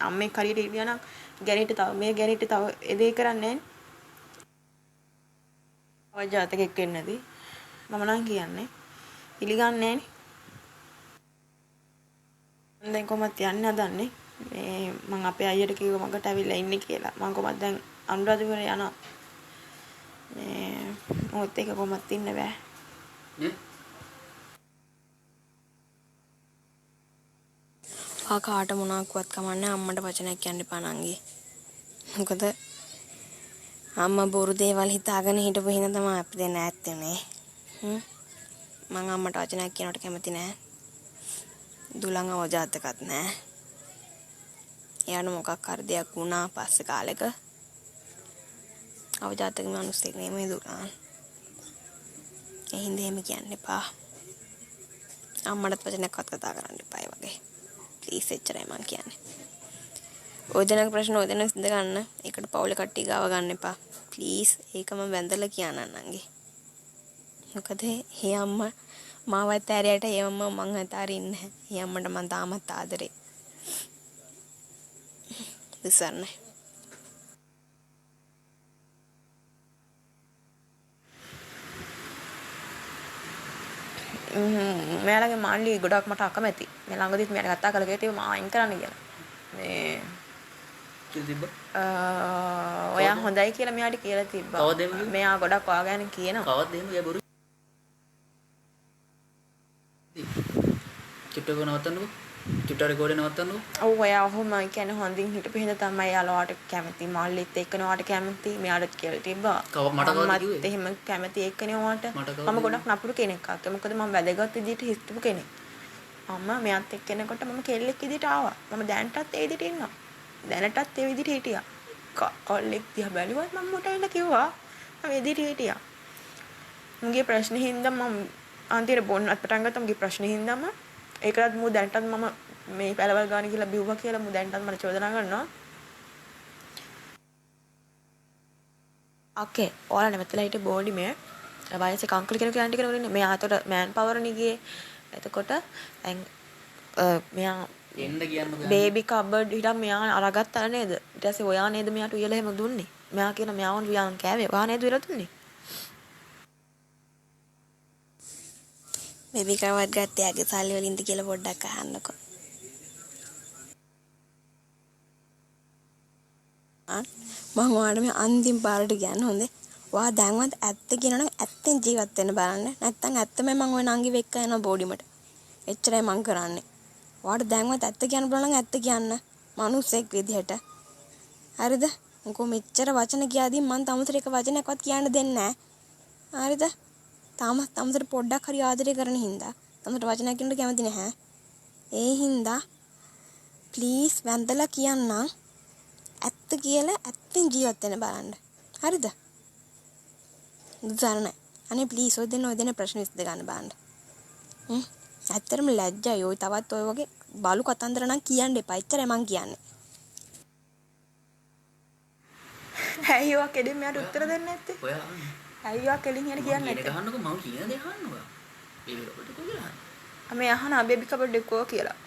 අම්මෙක් හරියට හිටියා නම් ගැණිට තව මේ ගැණිට තව එදේ කරන්නේ නැහැ. අවජාතකෙක් වෙන්නදී මම නම් කියන්නේ පිළිගන්නේ නැහනේ. දැන් කොහොමද යන්න හදන්නේ? මේ මම අපේ අයියට කිව්වා මකට ඇවිල්ලා ඉන්නේ කියලා. මම කොහොමද දැන් අනුරාධපුරේ යනවා. මේ මොකද ඒක කොහොමද ඉන්න බෑ. කාට මොනවාක්වත් කමන්නේ අම්මට වචනයක් කියන්න එපා නංගි. මොකද අම්මා බොරු දේවල් හිතාගෙන හිටපු හින්දා තමයි අපි දෙන්න ඇත්තනේ. මම අම්මට වචනයක් කියනවට කැමති නෑ. දුලං අවජාතකත් නෑ. එයාට මොකක් හරි දෙයක් වුණා පස්සේ කාලෙක අවජාතක මිනිස්සෙක් නෙමෙයි දුලං. ඒ හින්දා එහෙම කියන්න එපා. අම්මටත් වචනයක්වත් කතා කරන්න එපා ඒ වගේ. ප්ලීස් එච්චරයි මං කියන්නේ. ඔය දෙනක ප්‍රශ්න ඔය දෙනක ඉඳ ගන්න. ඒකට පවුලේ කට්ටිය ගාව ගන්න එපා. ප්ලීස් ඒක මම වැඳලා කියන්නම් නංගි. මොකද ඒ අම්මා මාවත් ඇරයට ඒ අම්මා මං අතාරින්නේ නැහැ. ඒ අම්මට මං තාමත් ආදරේ. විසරනේ. මෙයාලගේ මාළි ගොඩක් මට අකමැති. මේ ළඟදිත් මෙයාට කතා කරලා කිව්වා මම අයින් කරන්න කියලා. මේ කියලා තිබ්බ. ඔයා හොඳයි කියලා මෙයාට කියලා තිබ්බා. කවද එහෙම කිව්වේ? මෙයා ගොඩක් ඔයා ගැන කියනවා. කවද්ද එහෙම ගියා බොරු? චුට්ටක නවත්තන්නකෝ. චුට්ට රෙකෝඩේ නවත්තන්නකෝ. ඔව් ඔයා ඔහොම කියන්නේ හොඳින් හිටපු හින්දා තමයි යාළුවාට කැමති. මාල්ලිත් එක්කනවාට කැමති. මෙයාට කියලා තිබ්බා. මට කවද කිව්වේ? එහෙම කැමති එක්කනේ ඔයාට. මට කවද මම ගොඩක් නපුරු කෙනෙක් අක්ක. මොකද මම වැදගත් විදිහට හිටපු කෙනෙක්. අම්මා මෙයාත් එක්ක එනකොට මම කෙල්ලෙක් විදිහට ආවා. මම දැනටත් ඒ විදිහට ඉන්නවා. දැනටත් ඒ විදිහට හිටියා. කොල්ලෙක් දිහා බැලුවත් මම මොටයිලා කිව්වා. මම ඒ විදිහට හිටියා. මුගේ ප්‍රශ්න හින්දා මම අන්තිමට බොන්නත් පටන් ගත්තා. මුගේ ප්‍රශ්න හින්දාම ඒකටත් මු දැනටත් මම මේ පැලවල් ගාන කියලා බිව්වා කියලා මු දැනටත් මට චෝදනා කරනවා. අක්කේ ඔයාලා නැවතලා හිටේ බෝඩි මේ වයසේ අංකල් කෙනෙක් යන්න කෙනෙක් මේ ආතොට මෑන් පවර් නේ ගියේ. එතකොට දැන් මෙයා එන්න කියන්නකෝ. බේබි කබඩ් හිටම් මෙයා අරගත්තා නේද? ඊට පස්සේ ඔයා නේද මෙයාට උයලා එහෙම දුන්නේ? මෙයා කියන මෙයාවන් වියන් කෑවේ. ඔයා නේද උයලා දුන්නේ? බේබි කවඩ් ගත්තේ ආගේ සල්ලි වලින්ද කියලා පොඩ්ඩක් අහන්නකෝ. මම ඔයාලට මේ අන්තිම පාරට කියන්න හොඳේ. ඔයා දැන්වත් ඇත්ත කියනනම් ඇත්තෙන් ජීවත් වෙන්න බලන්න. නැත්තම් ඇත්තම මම ওই නංගි වෙක්ක යන බෝඩිමට. එච්චරයි මං කරන්නේ. ඔයාට දැන්වත් ඇත්ත කියන්න බලන නම් ඇත්ත කියන්න. මනුස්සෙක් විදිහට. හරිද? මොකෝ මෙච්චර වචන කියාදී මං තමුතර එක වචනයක්වත් කියන්න දෙන්නේ නැහැ. හරිද? තමුතර පොඩ්ඩක් හරි ආදරය කරන හින්දා තමුතර වචනයක් කියන්න කැමති නැහැ. ඒ හින්දා ප්ලීස් වැන්දලා කියන්නම්. කියලා ඇත්තෙන් ජීවත් වෙන්න බලන්න. හරිද? දුසරණයි. අනේ ප්ලීස් ඔය දෙන ප්‍රශ්න විසඳ ගන්න බලන්න. ඇත්තටම ලැජ්ජයි. ඔය තවත් ඔය වගේ බලු කතන්දර නම් කියන්න එපා. එච්චරයි මං කියන්නේ. ඇයි ඔයා කෙලින් මෙයාට උත්තර දෙන්නේ නැත්තේ? ඔයා අහන්න. ඇයි ඔයා කෙලින් එන කියන්නේ කියන නැත්තේ? ගහන්නකො මම කියන දේ අහන්නකො. බේබි කපඩ කොහොමද අහන්නේ? මේ අහන බේබි කපඩ් එක කෝ කියලා.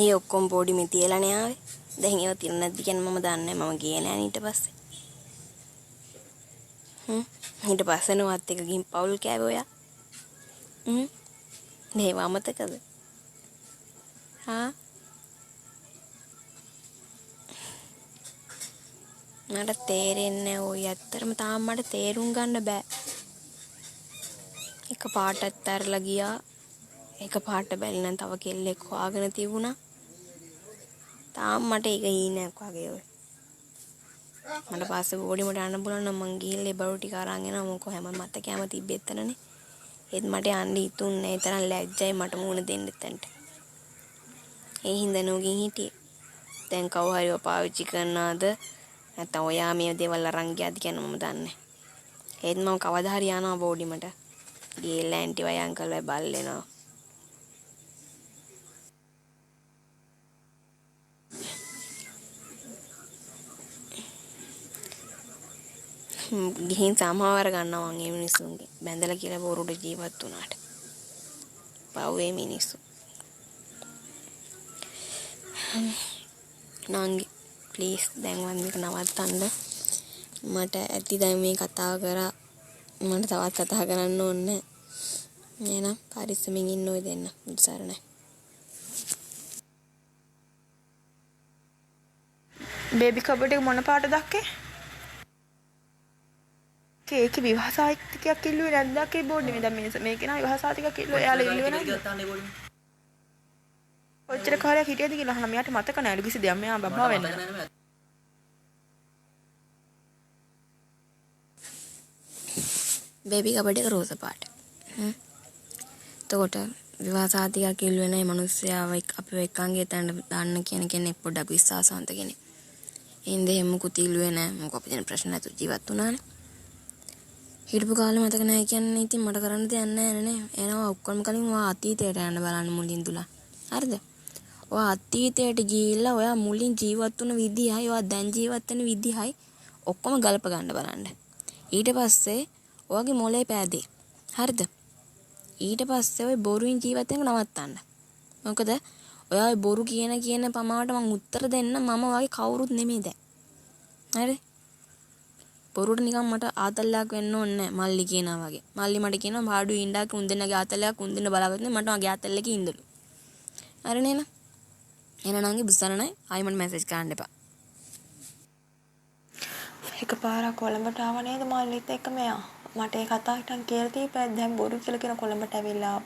ඒ ඔක්කොම බෝඩි මේ තියලානේ ආවේ. දැන් ඒව තියලා නැද්ද කියන්නේ මම දන්නේ නැහැ. මම ගියේ නැහැ ඊට පස්සේ. ඊට පස්සේ නවත් එක ගිහින් පවුල් කෑවේ ඔයා. මේව අමතකද? මට තේරෙන්නේ ඔය ඇත්තටම තාම මට තේරුම් ගන්න බෑ. එක පාටත් ඇරලා ගියා. එක පාට බැලි නම් තව කෙල්ලෙක් හොයාගෙන තිබුණා. තාම මට ඒක හීනයක් වගේ ඔය. මට පස්සේ බෝඩිමට යන්න පුළුවන් නම් මං ගිහිල්ලා ඒ බරු ටික අරන් එනවා. මොකෝ හැම මතකයම තිබ්බේ එතනනේ. ඒත් මට යන්න හිතුන්නේ ඒ තරම් ලැජ්ජයි මට මුණ දෙන්න එතනට. ඒ හින්දා නෝගින් හිටියේ. දැන් කවුරු හරි ඔය පාවිච්චි කරනවාද? නැත්නම් ඔයා මේ දේවල් අරන් ගියාද කියන මම දන්නේ. ඒත් මම කවදා හරි යනවා බෝඩිමට. ගිහලා ඇන්ටි වයි අංකල් වයි බල්ලෙනවා. ගිහින් සමාවර ගන්නවා මං ඒ මිනිස්සුන්ගේ. බැඳලා කියලා බොරුට ජීවත් වුණාට. පව්වේ මිනිස්සු. නංගි ප්ලීස් දැන් වන්දික නවත්තන්න. මට ඇති දැන් මේ කතාව කරා මට තවත් කතා කරන්න ඕනේ. එහෙනම් පරිස්සමින් ඉන්න ඔය දෙන්න. සරණයි. බේබි කපඩ් එක මොන පාටද අක්කේ? ඒකේ විවාහ සාහිත්‍යයක් ඉල්ලුවේ නැද්ද අක්කේ බෝඩ් එකේ? දැන් මේකේ නා විවාහ සාහිත්‍යයක් ඉල්ලුවේ. එයාලා ඉල්ලුවේ නැද්ද? ඔච්චර කාලයක් හිටියද කියලා අහනවා. මෙයාට මතක නැහැ. කිසි දෙයක් මෙයා බබා වෙන්නේ. බේබි කපඩ් එක රෝස පාට. එතකොට විවාහ සාහිත්‍යයක් ඉල්ලුවේ නැහැ මිනිස්සයාව අපිව එක්කන්ගේ තැනට දාන්න කියන කෙනෙක් පොඩ්ඩක් විශ්වාසවන්ත කෙනෙක්. ඉන්දේ හැම කුත් ඉල්ලුවේ නැහැ. මොකක් අපිට දැන් ප්‍රශ්න නැතුව ජීවත් වුණානේ. හිටපු කාලේ මතක නැහැ කියන්නේ ඉතින් මට කරන්න දෙයක් නැහැ නේ. එනවා ඔක්කොම කලින් ඔයා අතීතයට යන්න බලන්න මුලින් දුලා. හරිද? ඔයා අතීතයට ගිහිල්ලා ඔයා මුලින් ජීවත් වුණ විදිහයි ඔයා දැන් ජීවත් වෙන විදිහයි ඔක්කොම ගලප ගන්න බලන්න. ඊට පස්සේ ඔයාගේ මොලේ පෑදේ. හරිද? ඊට පස්සේ ඔය බොරුවෙන් ජීවත් වෙන නවත්තන්න. මොකද ඔයා ඔය බොරු කියන පමාවට මං උත්තර දෙන්න මම වගේ කවුරුත් නෙමෙයි දැන්. හරි? බොරුට නිකන් මට ආතල්ලයක් වෙන්න ඕනේ නැහැ මල්ලි කියනවා වගේ. මල්ලි මට කියනවා පාඩු ඉඳාක උන් දෙන්නගේ ආතල්ලයක් උන් දෙන්න බලාගන්න මට මගේ ආතල්ලක ඉඳලු. හරි නේන? එනනංගේ බුස්සරණයි ආයි මට මැසේජ් කරන්න එපා. එකපාරක් කොළඹට ආව නේද මල්ලිත් එක්ක මෙයා. මට ඒ කතාව හිටන් කියලා තියපෑ දැන් බොරු කියලා කියන කොළඹට ඇවිල්ලා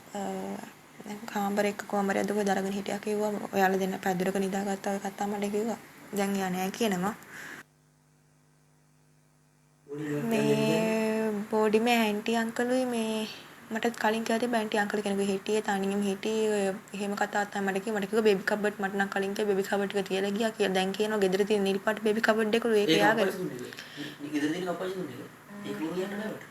දැන් කාමරේ එක කොමරේ දුක දරගෙන හිටියා කිව්වා. ඔයාලා දෙන්න පැදුරක නිදාගත්තා ඔය කතාව මට කිව්වා. දැන් යා නෑ කියනවා. මේ බෝඩි මේ ඇන්ටි අංකලුයි මේ මට කලින් කියලා තිබ්බ ඇන්ටි අංකල් කෙනෙකුගේ හිටියේ තනියම හිටියේ එහෙම කතාවක් තමයි මට කිව්වා බේබි කබඩ් මට නම් කලින් කිව්වා බේබි කබඩ් ටික තියලා ගියා කියලා දැන් කියනවා ගෙදර තියෙන නිල් පාට බේබි කබඩ් එකලු ඒක යාගෙන ගෙදර තියෙන අප්පච්චි දුන්නේ ඒක නෝ යන්න නෑ මට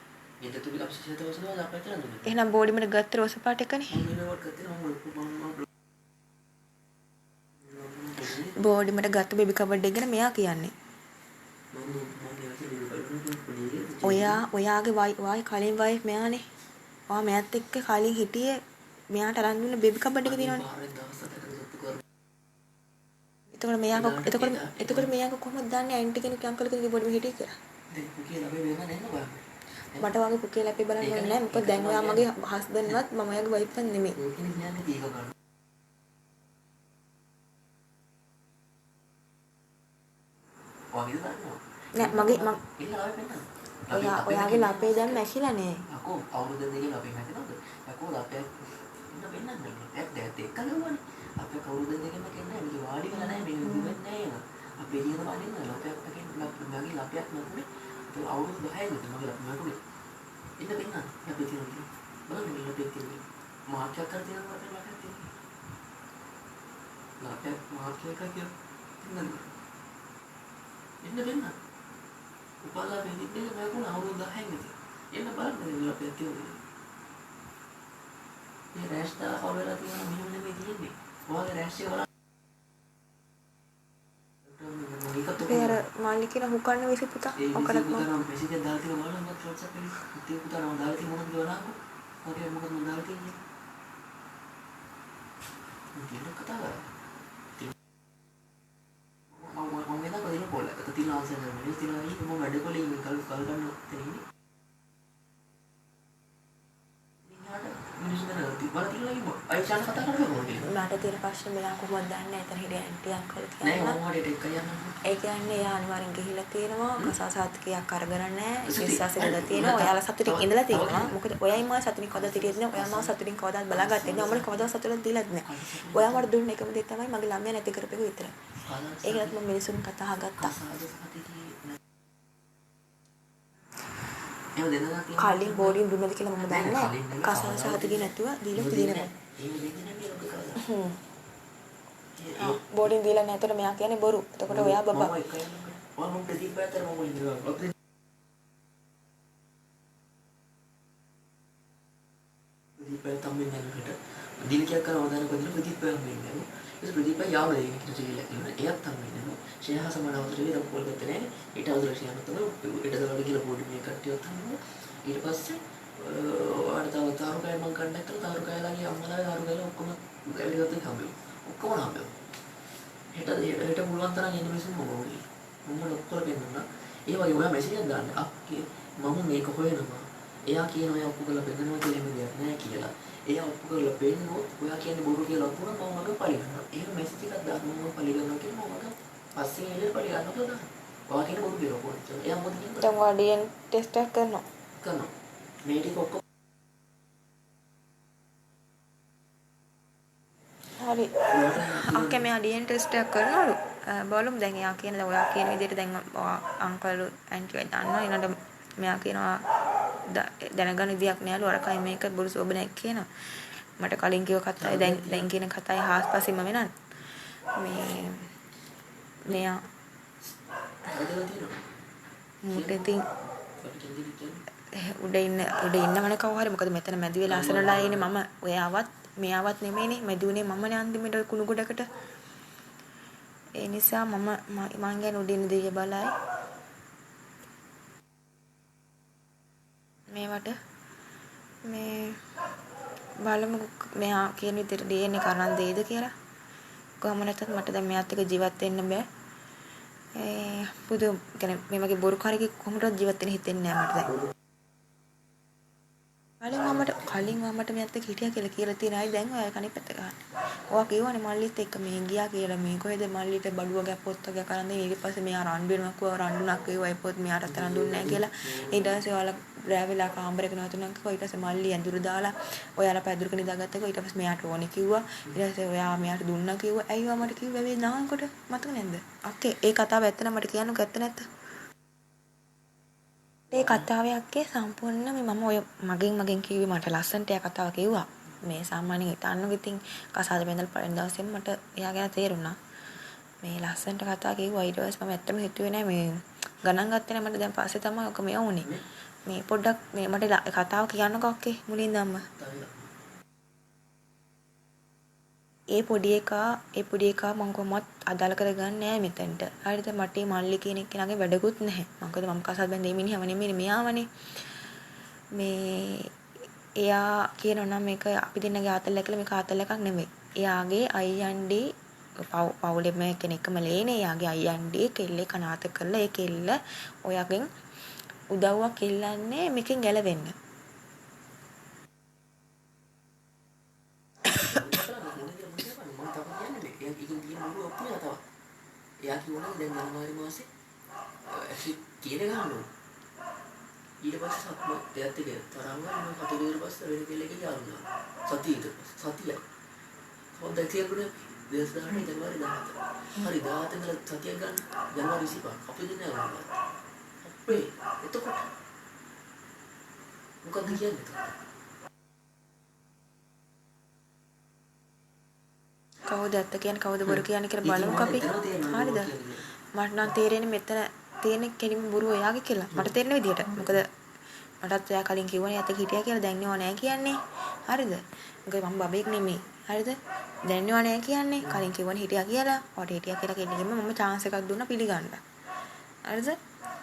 ගෙදර තුබි අප්පච්චි හිතව වසනවා අප්පච්චි දුන්නේ එහෙනම් බෝඩි මට ගත්ත රෝස පාට එකනේ බෝඩි මට ගත්ත බේබි කබඩ් එක ගැන මෙයා කියන්නේ ඔයාගේ වයි කලින් වයි මෙයානේ. ඔයා මෑත් එක්ක කලින් හිටියේ මෙයාට අරන් දුන්න බේබි කබඩ් එක තියෙනවනේ. එතකොට මෙයාක කොහොමද දන්නේ ඇන්ටි කෙනෙක් අංකල් කෙනෙක් බොඩිම හිටියේ කියලා? දැන් පුකේ ළමයි වෙන නෑ නෝ මට වගේ පුකේ ලැපේ බලන්න ඕනේ නෑ. මොකද දැන් ඔයා මගේ හස්බන්ඩ්වත් මම ඔයාගේ වයිෆ්වත් නෙමෙයි. නෑ මගේ ඔයාගේ ලපේ දැන් මැකිලා නේ. අකෝ අවුරුදු දෙකේ ලපේ නැතිනවද? අකෝ ලපයක් ඉන්න වෙන්නන්නේ. දැන් දෙක ගලවන්නේ. අපේ කවුරුද දෙකම කියන්නේ මේ වාඩි වෙලා නැහැ මේ දුවෙන්නේ නැහැ න ะ. අපේ ඊයන වඩින්න ලපයක් පකින් මගේ ලපයක් නැතුනේ. ඒ අවුරුදු 10යි මගේ ලප නැතුනේ. ඉන්න වෙන්න. අපි කියන්නේ බලන්න මේ ලපේ කියන්නේ. මාක්ෂ කර දෙනවා අපේ ලපයක් තියෙන්නේ. අපේ මාර්ක් එක කියලා ඉන්නද එන්න දෙන්න උපාලා වෙන්නේ මම කොහොම අවුරුදු 10න් ඉතින් එන්න බලන්න දෙන්න අපේ තියෙන්නේ මේ රෑෂ් දාලා කවදාලා තියෙනවා මෙහෙම නෙමෙයි තියෙන්නේ ඔයාගේ රෑෂ් එක බලන්න පෙර මාළි කියන හුකන්න විසි පුතා ඔකටත් මම මම මෙසේජ් එකක් දාලා තියෙනවා බලන්න මට WhatsApp එකේ ඉතින් පුතා නම දාලා තියෙන මොකද බලන්නකෝ ඔකේ මොකද මම දාලා තියෙන්නේ ඉතින් කතා කරා මම වෙන කොහෙද පොල් එක තියෙන ආන්සර් එක මෙන්න තියෙනවා ඊ මම වැඩ කොලේ ඉන්නේ කල් ගන්න තේින්නේ මිනිස්සු දැනගත්තා බලලා තියෙනවා අයිෂාන කතා කරලා මට තියෙන ප්‍රශ්නේ මෙයා කොහොමද දන්නේ එතන හිටිය ඇන්ටි අංකල් නෑ කියලා මම හරියට එක යන්න ඒ කියන්නේ එයා අනිවාර්යෙන් ගිහිල්ලා තියෙනවා කසාසාත්කයක් අරගෙන නැහැ විශ්වාසය දාලා තියෙනවා ඔයාලා සතුටින් ඉඳලා තියෙනවා මොකද ඔයයි මම සතුටින් කවදාද හිටියද නෑ ඔයා මම සතුටින් කවදාද බලාගත්තේ නෑ මම කවදාද සතුටින් දීලාද නෑ ඔයා මට දුන්න එකම දේ තමයි මගේ ළමයා නැති කරපේක විතරයි ඒකත් මම මිනිසුන් කතා ගත්තා එහෙම දෙන්නා තියෙනවා කලින් බෝඩින් දුන්නද කියලා මම දන්නේ නැහැ කසාසාත්කේ නැතුව දීලා තියෙනවා බෝඩින් දීලා නැතර මෙයා කියන්නේ බොරු එතකොට ඔයා බබා මම ප්‍රදීප් පැත්තට මම ඉන්නවා ප්‍රදීප් තමයි නේද දිනකයක් කරනවා දාන කොදින ප්‍රදීප් පැත්තට ඉන්නවා ඒ ප්‍රදීප් යාම දෙන්නේ කිතු කියලා කියනවා එයාත් තමයි ඉන්නවා ෂේහා සමානවතට විතර පොල් ගත්තේ නැහැ ඊට අවුල ෂේහා තමයි ඊට දවල්ට කියලා බෝඩි මේ කට්ටියත් තමයි ඊට පස්සේ තව තාරුකය මං කන්ටැක්ට් කරලා තාරුකයලාගේ අම්මලාගේ තාරුකයලා ඔක්කොම ඇවිල්ලා හම්බෙමු ඔක්කොම හම්බෙමු හෙට පුළුවන් තරම් එන්න මිනිස්සු මොකෝයි මම ඔක්කොම දෙන්නා ඒ වගේ ඔයා මෙසේජ් එකක් දාන්න අක්කේ මම මේක හොයනවා එයා කියනවා එයා ඔප්පු කරලා බෙදනවා කියලා එහෙම දෙයක් නැහැ කියලා එයා ඔප්පු කරලා බෙන්නොත් ඔයා කියන්නේ බොරු කියලා ඔප්පු කරා මම මගේ පරිගන්නවා එහෙම මෙසේජ් එකක් දාන්න මම පරිගන්නවා කියලා මම මගේ පස්සේ එළියට පරිගන්නවා කියලා ඔයා කියන බොරු කියලා කොහොමද එයා මොකද කියන්නේ දැන් ඔයා DNA ටෙස්ට් එකක් කරනවා මේ ටික ඔක්කොම හරි අක්කේ මෙයා DNA ටෙස්ට් එකක් කරනවලු බලමු දැන් එයා කියන ඔයා කියන විදිහට දැන් අංකල් ඇන්ටිලා දන්නවා ඊළඟට මෙයා කියනවා දැනගන්න විදියක් නෑලු අරකයි මේක බොරු සෝබනයක් කියනවා මට කලින් කිව්ව කතාවයි දැන් කියන කතාවයි හාස්පසින්ම වෙනත් මේ මෙයා මුට ඉතින් උඩ ඉන්නවනේ කවුරු හරි මොකද මෙතන මැදි වෙලා අසනලා ඉන්නේ මම ඔයාවත් මෙයාවත් නෙමෙයිනේ මැදුනේ මමනේ අන්තිමට ඔය කුණු ගොඩකට ඒ නිසා මම ගැන උඩින් දිය බලයි මේවට මේ බලමු මෙයා කියන විදිහට DNA කරන් දෙයිද කියලා කොහොම නැත්තත් මට දැන් මෙයාත් එක්ක ජීවත් වෙන්න බෑ පුදු කියන්නේ මේ වගේ බොරු කාර්යයක කොහොමද ජීවත් වෙන්න හිතෙන්නේ නැහැ මට දැන් කලින් මමට මෙයාත් එක්ක හිටියා කියලා තියෙන අය දැන් ඔය කණි පැත්ත ගන්න. ඔයා කියවනේ මල්ලිත් එක්ක මේ ගියා කියලා මේ කොහෙද මල්ලිට බඩුව ගැ පොත් වගේ කරන් දෙන්නේ ඊට පස්සේ මෙයා රණ්ඩු වෙනවා කිව්වා රණ්ඩුණක් ඒවා ඒ පොත් මෙයාට තරන් දුන්නේ නැහැ කියලා ඊට පස්සේ ඔයාලා රෑ වෙලා කාමරේක නවතුණක් කිව්වා ඊට පස්සේ මල්ලි ඇඳුරු දාලා ඔයාලා පැදුරක නිදාගත්තකෝ ඊට පස්සේ මෙයාට ඕනේ කිව්වා ඊට පස්සේ ඔයා මෙයාට දුන්නා කිව්වා ඇයි ඔයා මට කිව්වේ මේ නානකොට මතක නැද්ද අක්කේ ඒ කතාව ඇත්ත නම් මට කියන්නකෝ ඇත්ත නැත්ද ඒ කතාවේ අක්කේ සම්පූර්ණ මේ මම ඔය මගෙන් කිව්වේ මට ලස්සනට ඒ කතාව කිව්වා මේ සාමාන්‍යයෙන් හිතන්නකො ඉතින් කසාද බෙන්දලා පළවෙනි දවසේම මට එයා ගැන තේරුණා මේ ලස්සනට කතා කිව්වා ඊට පස්සේ මම ඇත්තම හිතුවේ නෑ මේ ගණන් ගත්තේ නෑ මට දැන් පස්සේ තමයි ඔක මේ වුනේ මේ පොඩ්ඩක් මේ මට කතාව කියන්නකෝ අක්කේ මුලින්ද අම්මා ඒ පොඩි එකා මම කොහොමවත් අදාළ කරගන්නේ නැහැ මෙතනට. හරිද? මට මේ මල්ලි කියන එක්කෙනාගේ වැඩකුත් නැහැ. මොකද මම කසාද බැඳේ මිනිහම නෙමෙයි මෙයාවනේ. මේ එයා කියනවා නම් මේක අපි දෙන්නගේ ආතල් එකල මේක ආතල් එකක් නෙමෙයි. එයාගේ අයියන්ඩි පවුලේ මේ කෙනෙක්ම ලේනේ. එයාගේ අයියන්ඩි කෙල්ලේ කනාත කරලා ඒ කෙල්ල ඔයගෙන් උදව්වක් ඉල්ලන්නේ මේකෙන් ගැලවෙන්න. එයා කිව්වනේ දැන් ජනවාරි මාසේ ඇක්චුලි කියන ගහන්න ඕන. ඊට පස්සේ සත්ම දෙයත් එක තරංගා මම කටේ ඊට පස්සේ වෙන කෙල්ලෙක් ගියා. සතිය. හොඳයි තියපුණේ 2018 ජනවාරි 14. හරි 17 ඉඳලා සතියක් ගන්න ජනවාරි 25. අපි දෙන්නේ නැහැ. අපේ එතකොට මොකක්ද කියන්නේ? කවුද ඇත්ත කියන්නේ කවුද බොරු කියන්නේ කියලා බලමුකෝ අපි. හරිද? මට නම් තේරෙන්නේ මෙතන තියෙන කෙලිම බොරු ඔයාගේ කියලා. මට තේරෙන විදිහට. මොකද මටත් ඔයා කලින් කිව්වනේ ඇත්ත හිටියා කියලා දැන් නෝ නෑ කියන්නේ. හරිද? මොකද මම බබෙක් නෙමෙයි. හරිද? දැන් නෝ නෑ කියන්නේ. කලින් කිව්වනේ හිටියා කියලා. ඔයාට හිටියා කියලා කෙනෙක්ගෙම මම chance එකක් දුන්නා පිළිගන්න. හරිද?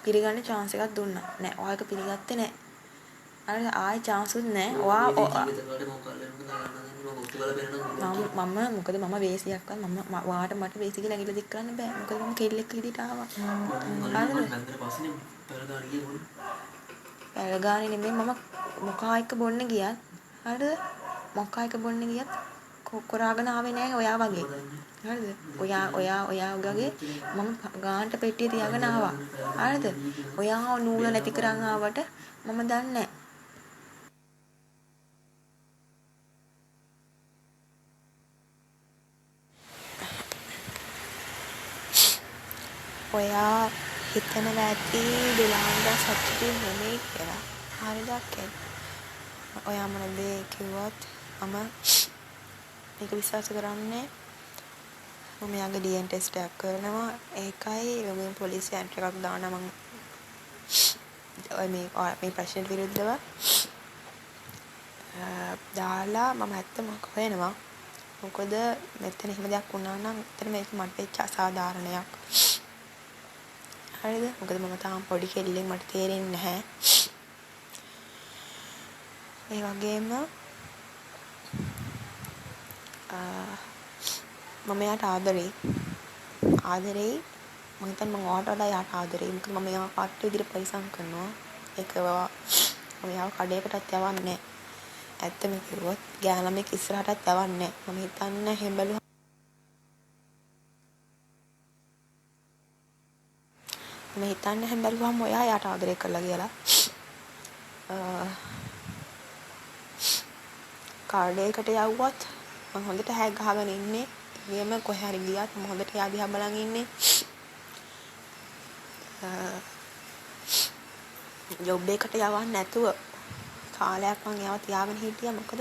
පිළිගන්න chance එකක් දුන්නා. නෑ ඔයා ඒක පිළිගත්තේ නෑ. හරිද? ආයෙ chance උත් නෑ. ඔයා මම මොකද මම වේසියක්වත් මම වාට මට වේසි කියලා ඇඟිල්ල දික් කරන්න බෑ. මොකද මම කෙල්ලෙක් විදිහට ආවා. හරිද? පැලගානේ නෙමෙයි මම මොකා එක්ක බොන්න ගියත් හරිද? මොකා එක්ක බොන්න ගියත් කොරාගෙන ආවේ නෑ ඔයා වගේ. හරිද? ඔයා වගේ මම ගානට පෙට්ටිය තියාගෙන ආවා. හරිද? ඔයා නූල නැති කරන් ආවට මම දන්නේ නෑ. ඔයා හිතනවා ඇති දුලාන්දා සතුටු නෙමෙයි කියලා. හරිද අක්කේ? ඔයා මොන දේ කිව්වත් මම මේක විශ්වාස කරන්නේ. මම යාගේ DNA ටෙස්ට් එකක් කරනවා. ඒකයි මම පොලිසියට එකක් දානවා මම. මේ ප්‍රශ්නෙට විරුද්ධව දාලා මම ඇත්තම හොයනවා. මොකද මෙතන එහෙම දෙයක් වුණා නම් එතන මේක මට වෙච්ච අසාධාරණයක්. හරිද? මොකද මම තාම පොඩි කෙල්ලෙක් මට තේරෙන්නේ නැහැ. ඒ වගේම මම යාට ආදරෙයි. මම හිතන්නේ මම ඔයාට වඩා යාට ආදරෙයි. මොකද මම යාව පාට විදිහට පරිසම් කරනවා. ඒක මම යාව කඩේකටත් යවන්නේ නැහැ. ඇත්තම කිව්වොත් ගෑනමෙක් ඉස්සරහටත් යවන්නේ නැහැ. මම හිතන්නේ එහෙම බැලුවා. මම හිතන්නේ එහෙම බැලුවාම ඔයා යාට ආදරය කරලා කියලා. කාඩේකට යවුවත් මම හොඳට හැග් ගහගෙන ඉන්නේ. එහෙම කොහේ හරි ගියත් මම හොඳට යා දිහා බලන් ඉන්නේ. ජොබ් එකකට යවන්න නැතුව කාලයක් මම යාව තියාගෙන හිටියා. මොකද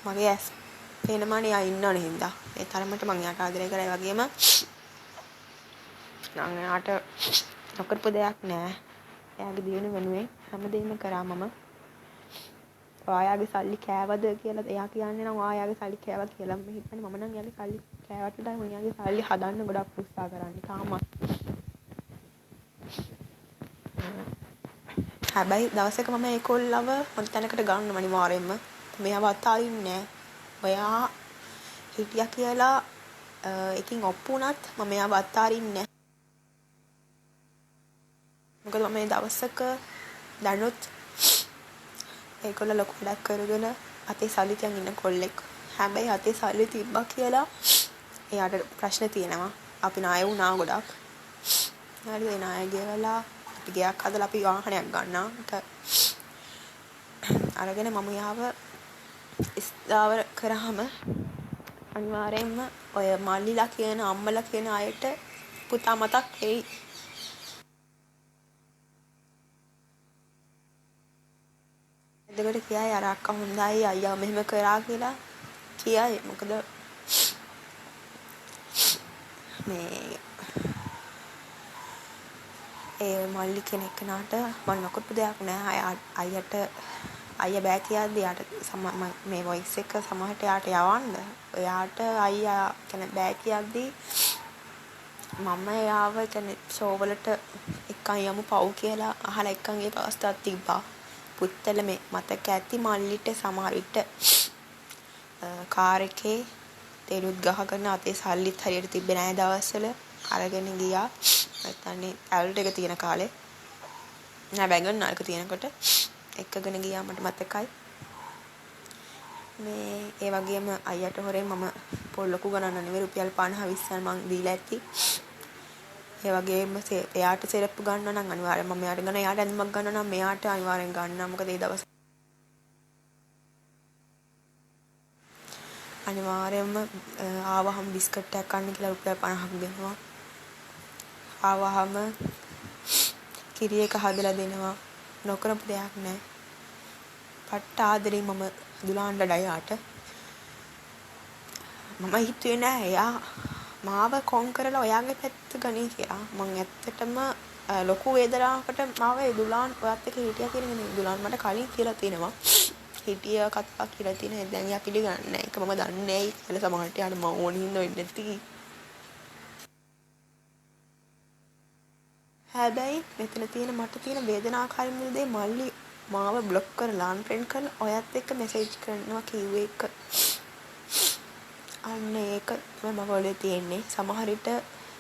මගේ ඇස් පේනමානේ යා ඉන්නවනේ හින්දා. ඒ තරමට මම යාට ආදරය කරා. ඒ වගේම නම් යාට නොකරපු දෙයක් නෑ. එයාගේ දියුණු වෙනුවෙන් හැමදේම කරා මම. ඔයාගේ සල්ලි කෑවද කියලා එයා කියන්නේ නම් ඔයාගේ සල්ලි කෑවා කියලා මම හිතන්නේ මම නම් එයාගේ සල්ලි කෑවට වඩා මම එයාගේ සල්ලි හදන්න ගොඩක් උත්සාහ කරන්නේ තාමත්. හැබැයි දවසක මම ඒකොල්ලව හොඳ තැනකට ගන්නවා අනිවාර්යෙන්ම. මෙයාව අතාරින්නේ නෑ. ඔයා හිටියා කියලා එකකින් ඔප්පු වුණත් මම එයාව අතාරින්නේ නෑ. මොකද මම මේ දවසක දැනුත් ඒකොල්ල ලොකු වැඩක් කරගෙන අතේ සල්ලි තියන් ඉන්න කොල්ලෙක්. හැබැයි අතේ සල්ලි තිබ්බා කියලා එයාට ප්‍රශ්න තියෙනවා. අපි ණය වුණා ගොඩක්. හරිද? ඒ ණය ගෙවලා අපි ගයක් හදලා අපි වාහනයක් ගන්නවා. අරගෙන මම යාව ස්ථාවර කරාම අනිවාර්යයෙන්ම ඔය මල්ලිලා කියන අම්මලා කියන අයට පුතා මතක් එයි. එතකොට කියයි අර අක්කා හොඳයි අයියා මෙහෙම කරා කියලා කියයි. මොකද මේ ඒ මල්ලි කෙනෙක් කෙනාට මම නොකරපු දෙයක් නෑ. අයියට අයියා බෑ කියද්දි යාට මේ වොයිස් එක සමහරට යාට යවන්න. එයාට අයියා කියන්නේ බෑ කියද්දි මම යාව කියන්නේ ෂෝ වලට එක්කන් යමු පව් කියලා අහලා එක්කන් ගිය අවස්ථාවක් තිබ්බා. පුත්තල මේ මතක ඇති මල්ලිට සමහර විට කාර් එකේ තෙලුත් ගහගෙන අතේ සල්ලිත් හරියට තිබ්බේ නැහැ දවස්වල අරගෙන ගියා. නැත්නම් ඇල්ට් එක තියෙන කාලේ නෑ වැගන් එක තියෙනකොට එක්කගෙන ගියා මට මතකයි. මේ ඒ වගේම අයියට හොරෙන් මම පොල් ලොකු ගණන් නෙවෙයි රුපියල් 50 20 මං දීලා ඇති. ඒ වගේම එයාට සෙරප්පු ගන්නවා නම් අනිවාර්යෙන් මම එයාට ගන්න. එයාට ඇඳුමක් ගන්නවා නම් මෙයාට අනිවාර්යෙන් ගන්නවා. මොකද ඒ දවස් අනිවාර්යෙන්ම ආවහම බිස්කට් එකක් කන්න කියලා රුපියල් 50ක් දෙනවා. ආවහම කිරි එක හදලා දෙනවා. නොකරපු දෙයක් නැහැ. පට්ට ආදරේ මම දුලාන්ඩ ඩයාට මම හිතුවේ නෑ එයා මාව කොන් කරලා ඔයාගේ පැත්ත ගනී කියලා. මං ඇත්තටම ලොකු වේදනාවකට මාව දුලාන් ඔයත් එක්ක හිටියා කියන එක දුලාන් මට කලින් කියලා තියෙනවා. හිටිය කතා කියලා තියෙනවා. දැන් එයා පිළිගන්නේ නැහැ. ඒක මම දන්නේ නැහැ කියලා සමහරට යාට මම ඕනින් ඉන්න වෙන්නේ නැති. හැබැයි මෙතන තියෙන මට තියෙන වේදනාකාරී දේ මල්ලි මාව બ્લોක් කරලා අන්ෆ්‍රෙන්ඩ් කරලා ඔයත් එක්ක මෙසේජ් කරනවා කිව්වේ එක. අන්න ඒක තමයි මම ඔලේ තියෙන්නේ. සමහර විට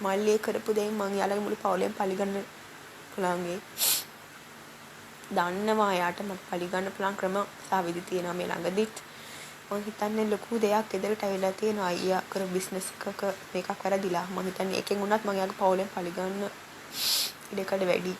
මල්ලිය කරපු දෙයින් මං යාළගේ මුළු පවුලෙන් පරිගන්න පුළුවන්ගේ. දන්නවා යාට මම පරිගන්න පුළුවන් ක්‍රම සහ විදි තියෙනවා මේ ළඟදිත්. මම හිතන්නේ ලොකු දෙයක් එදරට ඇවිල්ලා තියෙනවා අයියා කර බිස්නස් එකක මේකක් වැරදිලා. මම හිතන්නේ එකෙන් වුණත් මම යාගේ පවුලෙන් පරිගන්න ඉඩකඩ වැඩි.